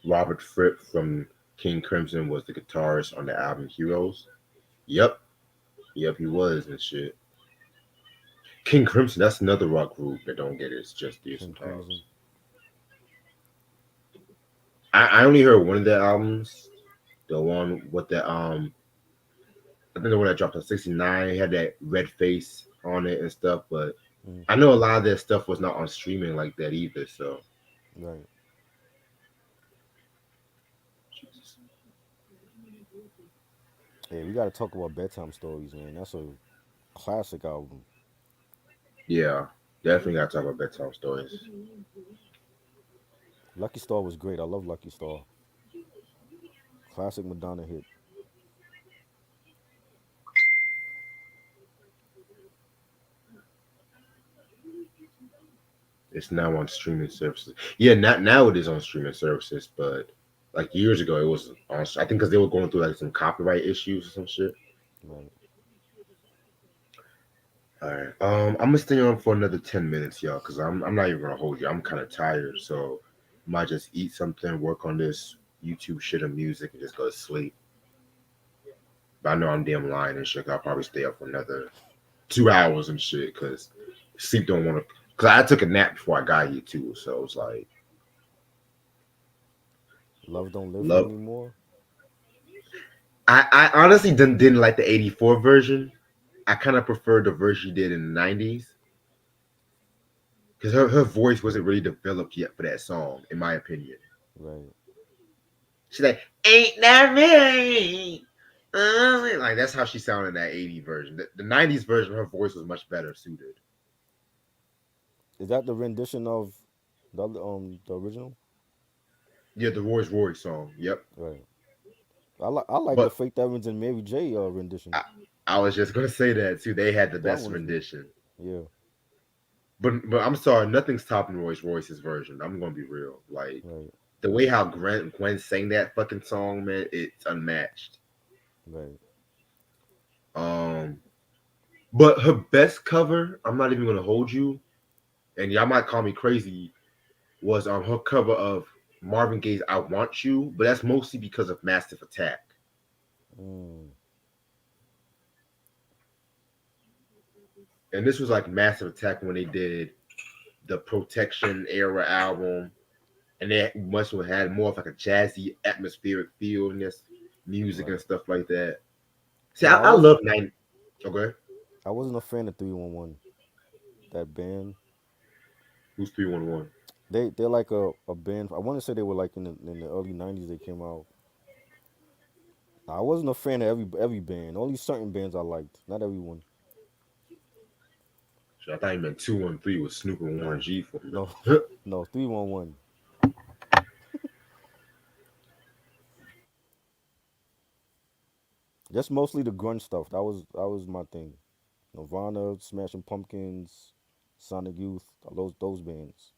Robert Fripp from King Crimson was the guitarist on the album Heroes. Yep, yep, he was and shit. King Crimson, that's another rock group that don't get it. It's just there King Crimson. sometimes. I only heard one of their albums, the one with the I think the one that dropped on '69 had that red face on it and stuff. But Mm, I know a lot of their stuff was not on streaming like that either. So right. Hey, we gotta talk about bedtime stories, man. That's a classic album. yeah, definitely got to talk about bedtime stories. Lucky Star was great. I love Lucky Star. Classic Madonna hit. It's now on streaming services. Yeah, not now it is on streaming services, but like years ago it was on. I think because they were going through like some copyright issues or some shit. Right. All right. I'm gonna stay on for another 10 minutes, y'all, because I'm not even gonna hold you. I'm kind of tired, so I might just eat something, work on this YouTube shit and music, and just go to sleep. But I know I'm damn lying and shit. 'Cause I'll probably stay up for another 2 hours and shit, because sleep don't want to. Because I took a nap before I got here too, so it's like Love Don't Live Here love. anymore. I honestly didn't like the '84 version. I kind of preferred the version she did in the '90s because her voice wasn't really developed yet for that song, in my opinion. Right. She's like, ain't that me? Like that's how she sounded in that '80s version. The '90s version, her voice was much better suited. Is that the rendition of the original? Yeah, the Royce song. Yep. Right. I like the But Faith Evans and Mary J rendition. I, I was just gonna say that too. They had the That best one's good. rendition. Yeah. But I'm sorry, nothing's topping Royce's version. I'm gonna be real. Like Right. the way how Gwen sang that fucking song, man, it's unmatched. Right. Um, but her best cover, I'm not even gonna hold you, and y'all might call me crazy, was her cover of Marvin Gaye's "I Want You," but that's mostly because of Massive Attack. Mm, And this was like Massive Attack when they did the Protection era album, and they must have had more of like a jazzy, atmospheric feel in this music and right. stuff like that. See, You know, I love 90. Okay, I wasn't a fan of 311. That band. who's 311? They're like a band. I want to say they were like in the early '90s. They came out. I wasn't a fan of every band. Only certain bands I liked. Not everyone. I thought you meant 213 with Snoop and Warren No, G for a no, minute. no. 311. Just mostly the grunge stuff. That was my thing. Nirvana, Smashing Pumpkins, Sonic Youth. Those bands.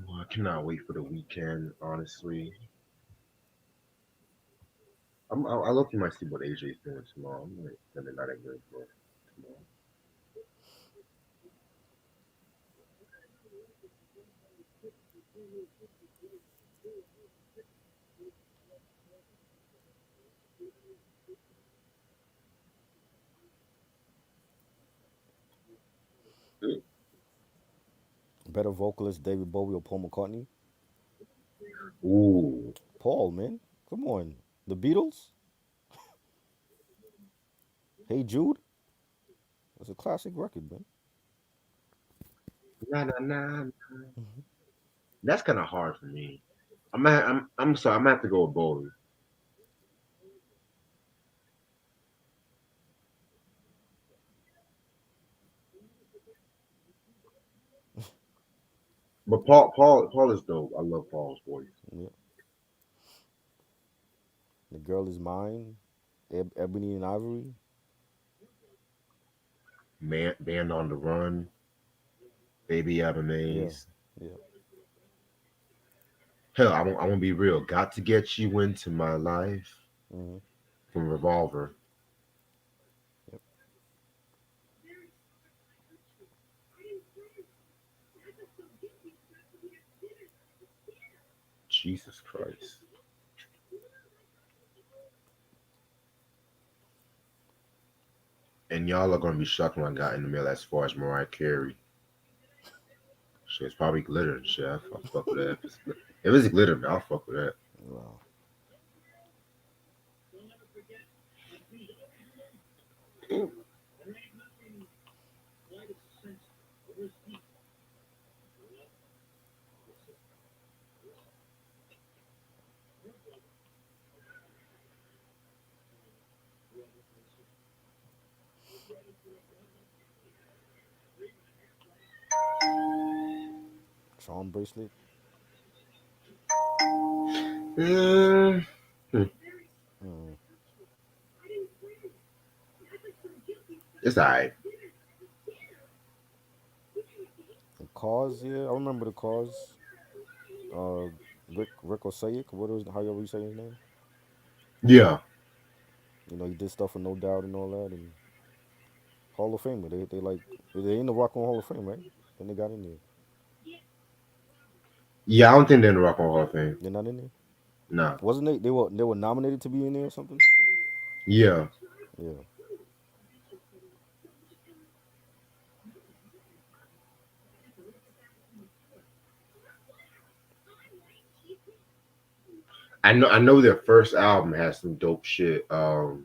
I cannot wait for the weekend, honestly. I look you might see what AJ's doing tomorrow. I'm gonna spend the night at good for tomorrow. Better vocalist, David Bowie or Paul McCartney? Ooh, Paul, man. Come on. The Beatles? Hey Jude? That's a classic record, man. nah, nah, nah. That's kind of hard for me. I'm sorry. I'm gonna have to go with Bowie. But Paul is dope. I love Paul's voice. Yeah. The Girl Is Mine, Ebony and Ivory. Man, Band on the Run, Baby Out of Yeah, Maze. yeah. Hell, I won't be real. Got to get you into my life. Hmm. from Revolver. Yep. Jesus Christ. And y'all are gonna be shocked when I got in the mail as far as Mariah Carey. Shit, it's probably glitter and shit. I fuck with that. If it's glitter, man, I'll fuck with that. Wow. Charm bracelet. Mm, hmm, Mm. it's alright. The cause, yeah, I remember the cause. Uh, Rick Osayek, what was however you say his name? Yeah. You know, he did stuff for No Doubt and all that, and Hall of Famer. They like they in the Rock and Roll Hall of Fame, right? Then they got in there. Yeah, I don't think they're in the Rock and Roll Hall of Fame. They're not in there. Nah. Wasn't they? They were nominated to be in there or something. Yeah. Yeah. I know their first album has some dope shit. The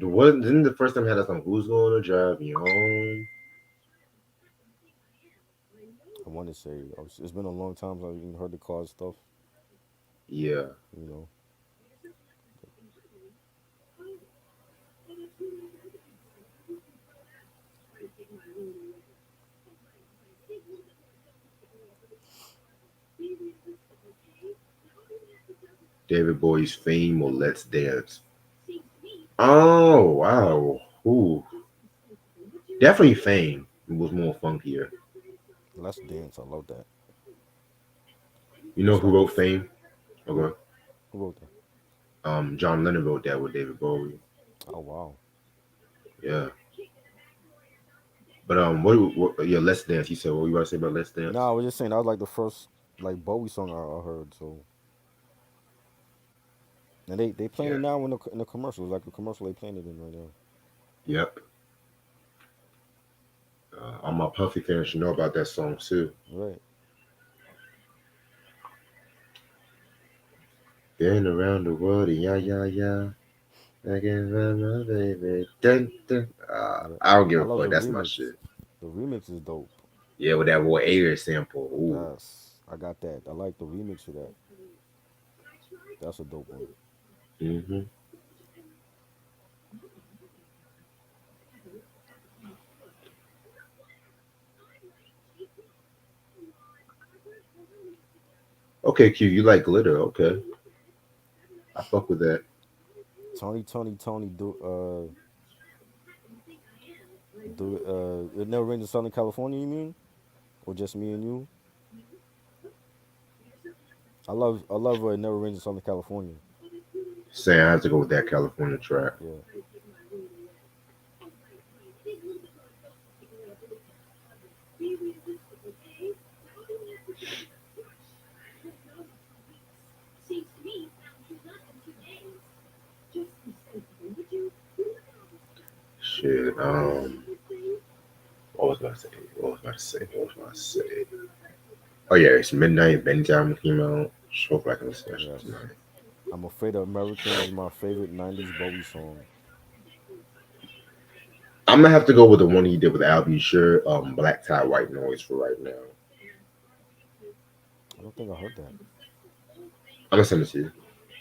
one didn't the first time had us on Who's Gonna Drive Me Home? I want to say it's been a long time since I've even heard the cause stuff. Yeah. You know, David Bowie's Fame or Let's Dance. Oh wow. Ooh. Definitely Fame. It was more funkier. Let's Dance. I love that. You know It's who like the wrote Fame? who Okay. who wrote that? John Lennon wrote that with David Bowie. Oh wow. Yeah. But what yeah, Let's Dance. You said what you about to say about Let's Nah, Dance? I was just saying that was like the first like Bowie song I heard. So and they playing Yeah. it now in the commercial. It's like a commercial they playing it in right now. Yep. All my Puffy fans should know about that song too. Right. Been around the world, yeah, yeah, yeah. I can find my baby. Dun, dun. Yeah. I don't give I a love fuck. the That's my remix. shit. The remix is dope. Yeah, with that boy Air sample. Ooh. Yes, I got that. I like the remix of that. That's a dope one. Hmm. Okay, Q, you like glitter. Okay. I fuck with that. Tony, it never rains in Southern California. You mean, or just me and you? I love it never rains in Southern California. Saying I have to go with that California track. Yeah, Shit. What was I about to say? What was I about to say? What was I about to say? Oh yeah, it's Midnight. Benjamin came out. Hope I can listen to that shit yes. tonight. I'm Afraid of Americans is my favorite '90s Bowie song. I'm gonna have to go with the one he did with Al B. Sure. Black Tie, White Noise for right now. I don't think I heard that. I'm gonna send it to you.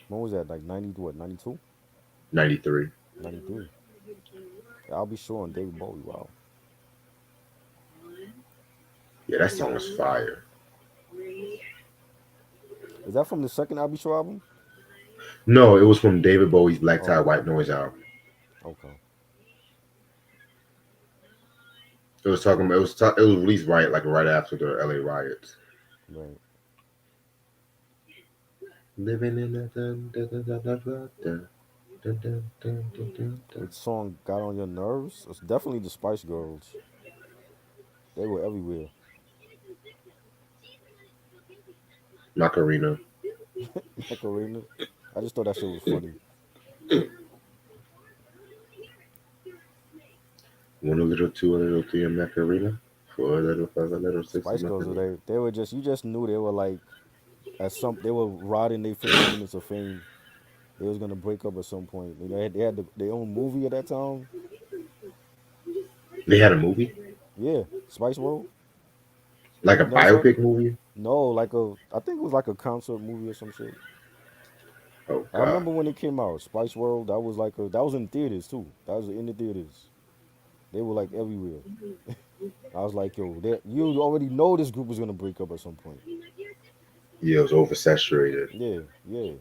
When was that? Like '90 what? '92, 93. '93. I'll be sure on David Bowie. Wow. Yeah, that song was fire. Is that from the second I'll be sure album? No, it was from David Bowie's Black Tie, Oh, White Noise album. okay, It was talking about it was released right after the LA riots. right. Living in a dun, dun, dun, dun, dun, dun, dun. Dun, dun, dun, dun, dun, dun. Which song got on your nerves? It's definitely the Spice Girls. They were everywhere. Macarena. Macarena. I just thought that shit was funny. One a little, two a little, three a Macarena. Four a little, five a little, six a Spice Girls were Macarena. they were just you just knew they were like they were riding their 15 minutes of fame. They was gonna break up at some point. You know, they had their own movie at that time. They had a movie, Yeah, Spice World. like a You never saw it? biopic movie. No, I think it was like a concert movie or some shit. Oh I God. remember when it came out, Spice World. That was in theaters too. That was in the theaters. They were like everywhere. I was like, yo, you already know this group was gonna break up at some point. Yeah, it was oversaturated. Yeah, yeah.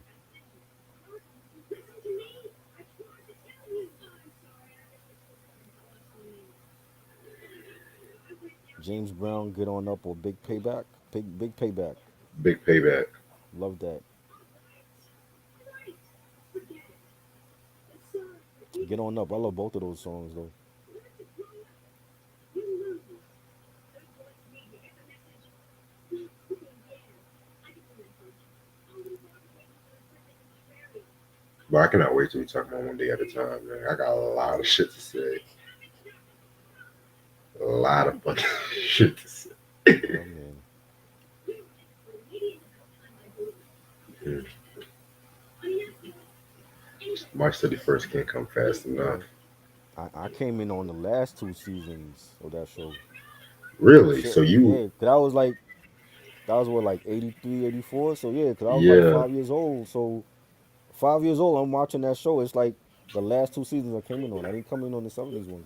James Brown, Get On Up or Big Payback. Big Payback. Big payback. Love that. Get On Up. I love both of those songs though. But I cannot wait till we talk about one day at a time, man. I got a lot of shit to say. A lot of fucking shit to say. Yeah, man. Mm. March 31st can't come fast enough. Yeah. I came in on the last two seasons of that show. Really? Shit. So you, Yeah, cause I was like that was what like 83, 84. So yeah, cause I was like yeah. 5 years old. So 5 years old, I'm watching that show. It's like the last two seasons I came in on. I didn't come in on the '70s one.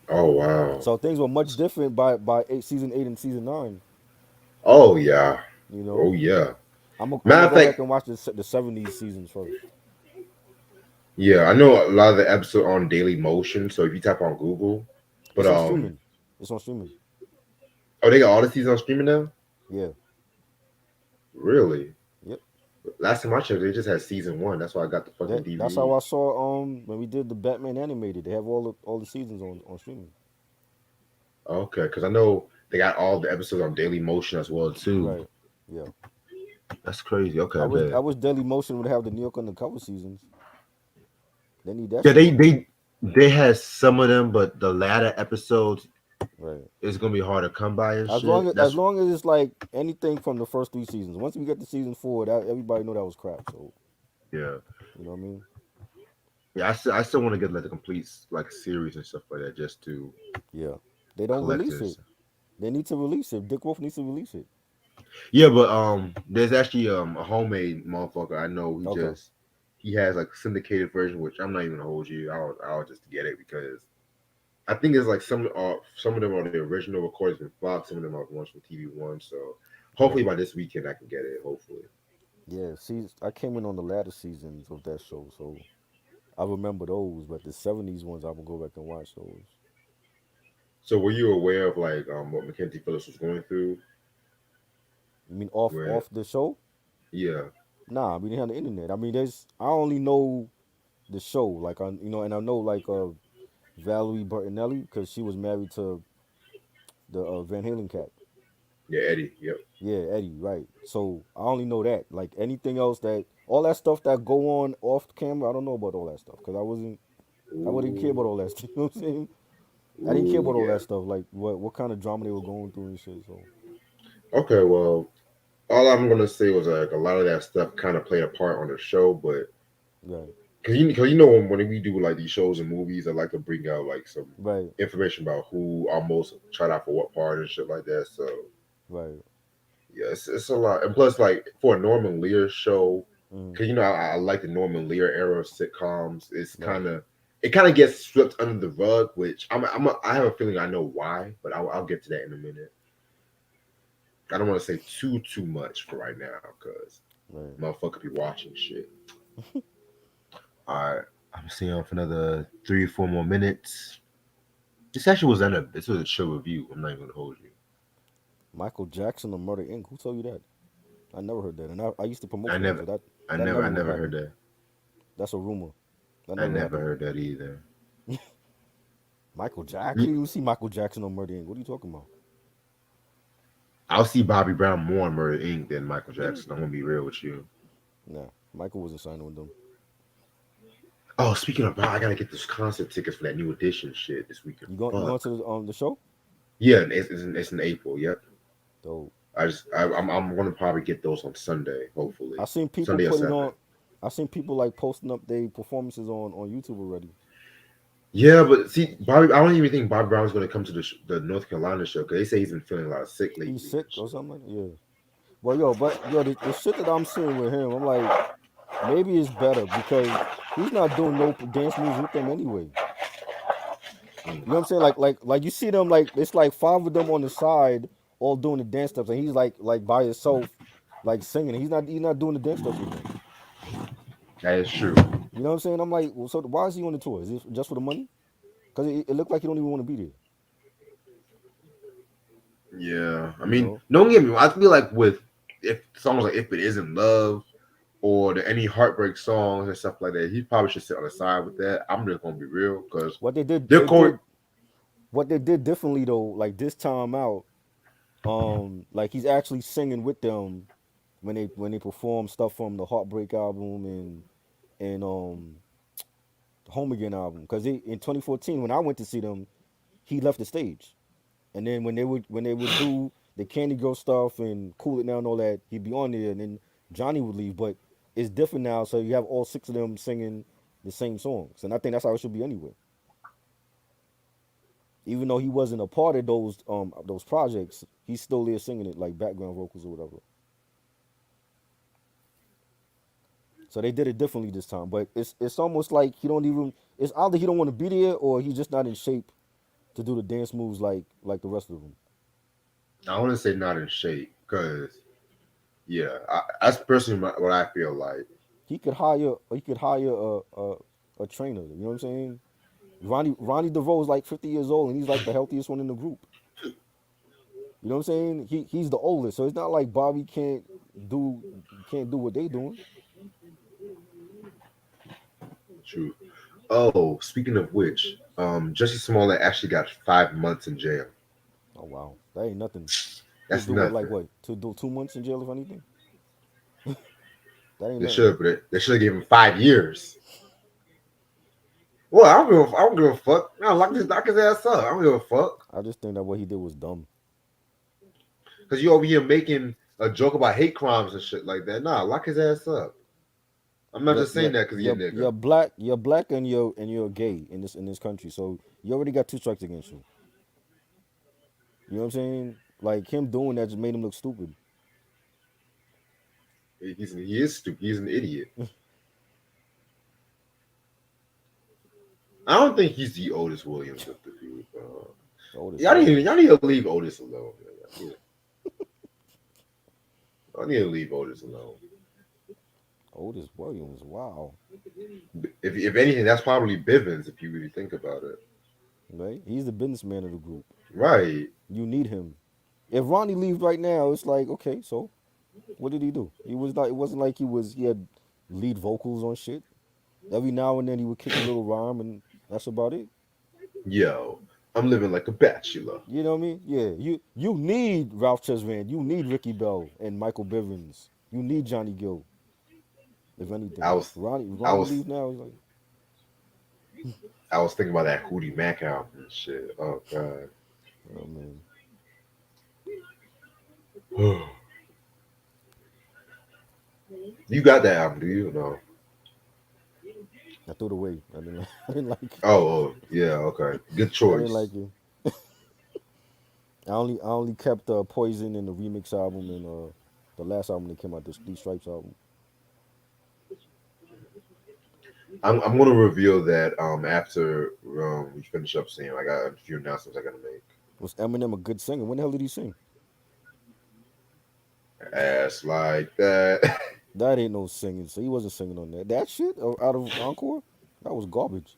Oh wow. So things were much different by season 8 and season 9. Oh yeah. You Oh know, yeah. I'm Matter gonna of go back fact, and watch the '70s seasons first. yeah, I know a lot of the episodes on Daily Motion. So if you type on Google, but It's on streaming. It's on streaming. oh, they got all the seasons on streaming now. Yeah. Really? Yep. Last time I checked, they just had season one. That's why I got the fucking That's how DVD. I saw when we did the Batman animated. They have all the seasons on streaming. Okay, because I know they got all the episodes on Daily Motion as well too. Right. Yeah. That's crazy. Okay, I I bet. wish Daily Motion would have the New York Undercover seasons. They need that Yeah, shit they on there. they they had some of them, but the latter episodes Right. is gonna be hard to come by and shit. As That's long as it's like anything from the first three seasons. Once we get to season four, that everybody know that was crap. So yeah, you know what I mean? yeah. I still want to get like the complete like series and stuff like that just to Yeah. They don't collect it release and it. stuff. They need to release it. Dick Wolf needs to release it. Yeah, but there's actually a homemade motherfucker I know. Okay. He has like syndicated version, which I'm not even gonna hold you. I'll just get it because I think it's like some of them are the original recordings from Fox, some of them are ones from TV One. So hopefully Right. by this weekend I can get it. Hopefully. Yeah. See, I came in on the latter seasons of that show, so I remember those. But the '70s ones, I'm gonna go back and watch those. So were you aware of like what Mackenzie Phillips was going through? You mean Where off the show? yeah, Nah, we didn't have the internet. I mean, there's I only know the show, like and I know like Valerie Bertinelli because she was married to the Van Halen cat. yeah, Eddie. Yep. Yeah, Eddie, right. So I only know that. Like anything else all that stuff that go on off camera, I don't know about all that stuff because I wouldn't care about Ooh, all that stuff. You know what I'm saying? I didn't care ooh, about all yeah. that stuff, like what kind of drama they were going through and shit. So Okay, well, all I'm gonna say was like a lot of that stuff kind of played a part on the show, but right, cause you know when we do like these shows and movies, I like to bring out like some right, information about who almost tried out for what part and shit like that. So right. yeah, it's a lot, and plus like for a Norman Lear show, Mm, cause you know I like the Norman Lear era of sitcoms. right. It kind of gets swept under the rug, which I have a feeling I know why, but I'll get to that in a minute. I don't want to say too much for right now, cause Right. motherfucker be watching shit. All right, I'm seeing on for another 3 or 4 more minutes. This was a chill review. I'm not even gonna hold you. Michael Jackson or Murder Inc. Who told you that? I never heard that, and I used to promote I for them, never, so that never I would have never heard happened. that. That's a rumor. That I never never happened. heard that either. Michael Jackson? Ye- You see Michael Jackson on Murder Inc. What are you talking about? I'll see Bobby Brown more in Murder Inc. than Michael Yeah. Jackson. I'm gonna be real with you. Nah, Michael wasn't signing with them. Oh, speaking of Bob, I gotta get those concert tickets for that new edition shit this weekend. You going Fuck. to the show? Yeah, it's in April. Yep. Though I'm gonna probably get those on Sunday, hopefully I seen people Sunday or put it Saturday. on. I seen people like posting up their performances on YouTube already. Yeah, but see, Bobby, I don't even think Bobby Brown's gonna come to the North Carolina show because they say he's been feeling a lot of sick He's lately sick and or shit. something like that. Yeah. Well, the shit that I'm seeing with him, I'm like, maybe it's better because he's not doing no dance moves with them anyway. You know what I'm saying? Like you see them like it's like five of them on the side all doing the dance steps, and he's like by himself, like singing. He's not doing the dance steps with them. That is true. You know what I'm saying? I'm like, well, so why is he on the tour? Is it just for the money? Because it looked like he don't even want to be there. Yeah, I You mean, know? don't get me wrong. I feel like with if songs like "If It Isn't Love" or any heartbreak songs and stuff like that, he probably should sit on the side with that. I'm just gonna be real because What they did, they're they going. did what they did differently though. Like this time out, like he's actually singing with them when they perform stuff from the Heartbreak album and Home Again album. Because in 2014 when I went to see them, he left the stage, and then when they would do the Candy Girl stuff and Cool It Now and all that, he'd be on there, and then Johnny would leave. But it's different now, so you have all six of them singing the same songs, and I think that's how it should be anyway. Even though he wasn't a part of those projects, he's still there singing it like background vocals or whatever. So they did it differently this time, but it's almost like he don't even. It's either he don't want to be there or he's just not in shape to do the dance moves like the rest of them. I want to say not in shape because yeah, that's personally what I feel like. He could hire a trainer. You know what I'm saying? Ronnie DeVoe is like 50 years old and he's like the healthiest one in the group. You know what I'm saying? He's the oldest, so it's not like Bobby do can't do what they doing. True. Oh, speaking of which, Jussie Smollett actually got 5 months in jail. Oh wow, that ain't nothing. He'll That's do what like nothing. what to do 2 months in jail if anything. That ain't They nothing. should, but they should have given him 5 years. Well, I don't give a fuck. No, lock his ass up. I don't give a fuck. I just think that what he did was dumb. Because you over here making a joke about hate crimes and shit like that. Nah, lock his ass up. I'm not You're just saying you're that because you're a you're nigga. you're black. You're black and you're gay in this country. So you already got two strikes against you. You know what I'm saying? Like him doing that just made him look stupid. He is stupid. He's an idiot. I don't think he's the Otis Williams of the group. Otis Williams. Y'all need to leave Otis alone. Y'all need to leave Otis alone. Otis Williams. Wow. If anything, that's probably Bivens if you really think about it. Right? He's the businessman of the group. Right. You need him. If Ronnie leaves right now, it's like okay. So what did he do? He was not. It wasn't like he had lead vocals on shit. Every now and then he would kick a little rhyme, and that's about it. Yo, I'm living like a bachelor. You know what I mean? Yeah. You need Ralph Tresvant. You need Ricky Bell and Michael Bivins. You need Johnny Gill. If I anything, was I Ronnie was leave now. He's like, I was thinking about that Hootie Mac album and shit. Oh god. oh man, You got that album, do you? No. I threw it away. I didn't. I didn't like it. Oh, yeah, okay. Good I didn't choice. like it. I only kept Poison and the remix album and the last album that came out, the These Stripes album. I'm gonna reveal that after we finish up saying I got a few announcements I gotta make. Was Eminem a good singer? When the hell did he sing? Ass like that. That ain't no singing. So he wasn't singing on that. That shit out of Encore, that was garbage.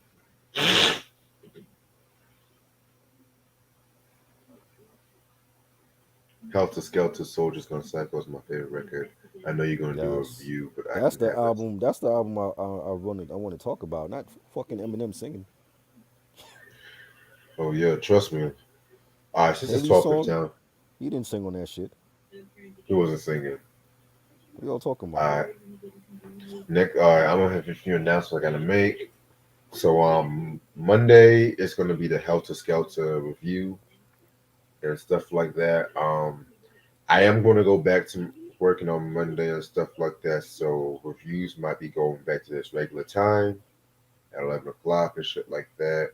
Helter Skelter Soldiers Gonna Psycho is my favorite record. I know you're gonna do a Yes, review, but I that's can the have that. album. That's the album I want to talk about. Not fucking Eminem singing Oh yeah, trust me. All right, since it's Haley's 12:50, song. He didn't sing on that shit. he wasn't singing. What y'all talking All about? right, Nick. All right, I'm gonna have a few announcements I gotta make. So Monday is gonna be the Helter Skelter review and stuff like that. I am gonna go back to working on Monday and stuff like that. So reviews might be going back to this regular time at 11 o'clock and shit like that.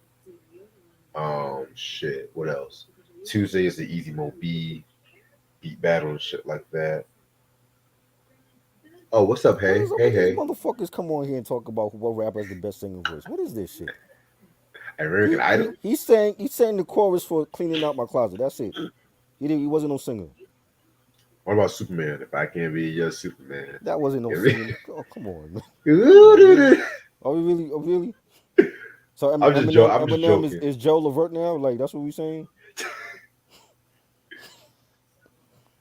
Shit. What else? Tuesday is the Easy Mo beat battle and shit like that. Oh, what's up? What Hey, is up hey, with these hey. motherfuckers come on here and talk about what rapper has the best singing voice? What is this shit? American He he Idol. he sang the chorus for cleaning out my closet. That's it. He wasn't no singer. What about Superman? If I can't be your Superman, That wasn't no give me. singing. Oh, come on, man. Come on, really? Are we really? Oh, really? So I'm just Eminem is, joking. is Joe Levert now? Like that's what we saying?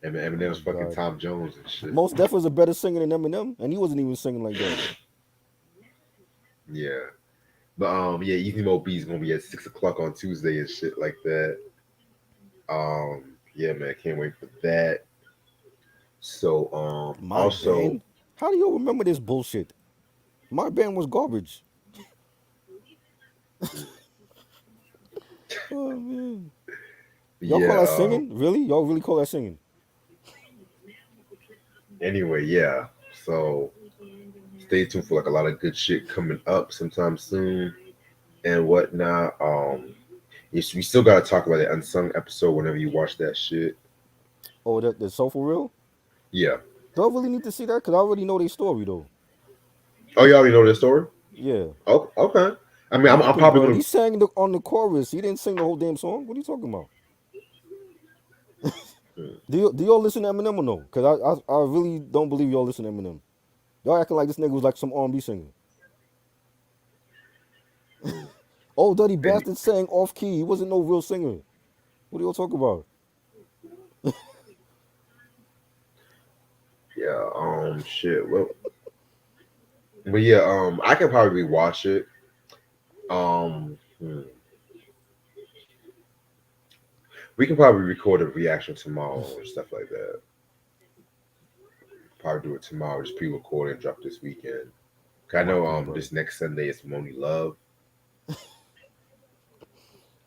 Oh Eminem's my fucking god. Tom Jones and shit. Most Def was a better singer than Eminem, and he wasn't even singing like that. Yeah. But yeah, Easy Mo B is gonna be at 6 o'clock on Tuesday and shit like that. Yeah, man, can't wait for that. So My also band? How do you remember this bullshit? My band was garbage. Oh man. Y'all call yeah, that singing? Really? Y'all really call that singing? anyway, yeah. So stay tuned for like a lot of good shit coming up sometime soon and whatnot. Yes, we still gotta talk about the unsung episode whenever you watch that shit. Oh, the Soulful Real? Yeah. Do I really need to see that? Cause I already know their story though. Oh, you already know this story? Yeah. Oh, okay. I mean, What I'm happened, probably bro? gonna. He sang on the chorus. He didn't sing the whole damn song. What are you talking about? Do y'all listen to Eminem or no? Cause I really don't believe y'all listen to Eminem. Y'all acting like this nigga was like some R&B singer. Oh, Dirty And Bastard sang off key. He wasn't no real singer. What are y'all talking about? yeah, shit. Well, but yeah, I can probably watch it. Hmm. We can probably record a reaction tomorrow and stuff like that. Probably do it tomorrow. Just pre-record and drop this weekend. 'Cause I Might know be, bro. this next Sunday is Moni Love.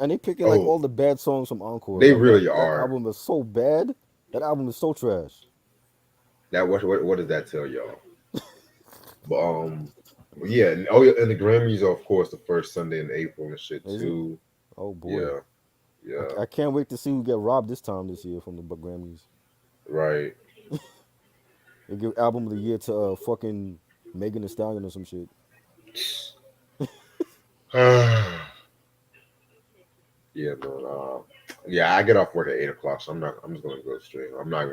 And they picking like Oh, all the bad songs from Encore. they Like that really that are. album is so bad. That album is so trash. That what does that tell y'all? But but yeah, and, oh yeah, and the Grammys are of course the first Sunday in April and shit Is it? too. Oh boy. Yeah, yeah, I can't wait to see who get robbed this time this year from the Grammys. right. They give album of the year to fucking Megan Thee Stallion or some shit. Yeah, man. Yeah, I get off work at 8 o'clock, so I'm not. I'm just gonna go straight. I'm not.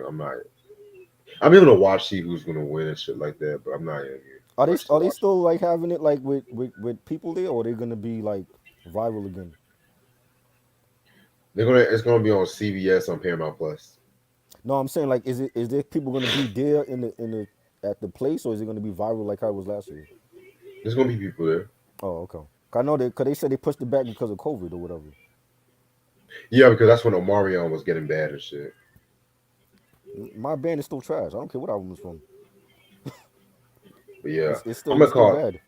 I'm able to watch, see who's gonna win and shit like that, but I'm not gonna get Are they much to are they watch. still like having it like with people there, or are they gonna be like viral again? They're gonna. It's gonna be on CBS on Paramount Plus. No, I'm saying like is there people gonna be there in the at the place, or is it gonna be viral like how it was last year? There's gonna be people there. Oh, okay. I know because they said they pushed it back because of COVID or whatever. Yeah, because that's when Omarion was getting bad and shit. My band is still trash. I don't care what album it's from. But yeah, It's I'm still gonna it's still call. bad.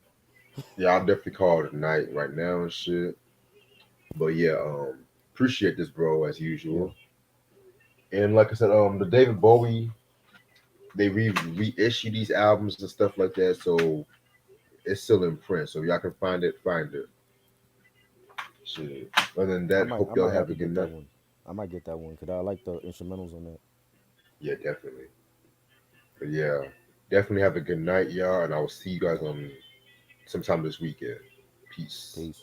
Yeah, I'll definitely call it a night right now and shit. But yeah, appreciate this, bro, as Yeah. usual. And like I said, the David Bowie, they reissue these albums and stuff like that, so it's still in print. So if y'all can find it, find it. Shit. Other than I that, might hope I y'all might have have a to good get that night. one. I might get that one because I like the instrumentals on that. Yeah, definitely. But yeah, definitely have a good night, y'all, and I will see you guys on sometime this weekend. Peace. Peace.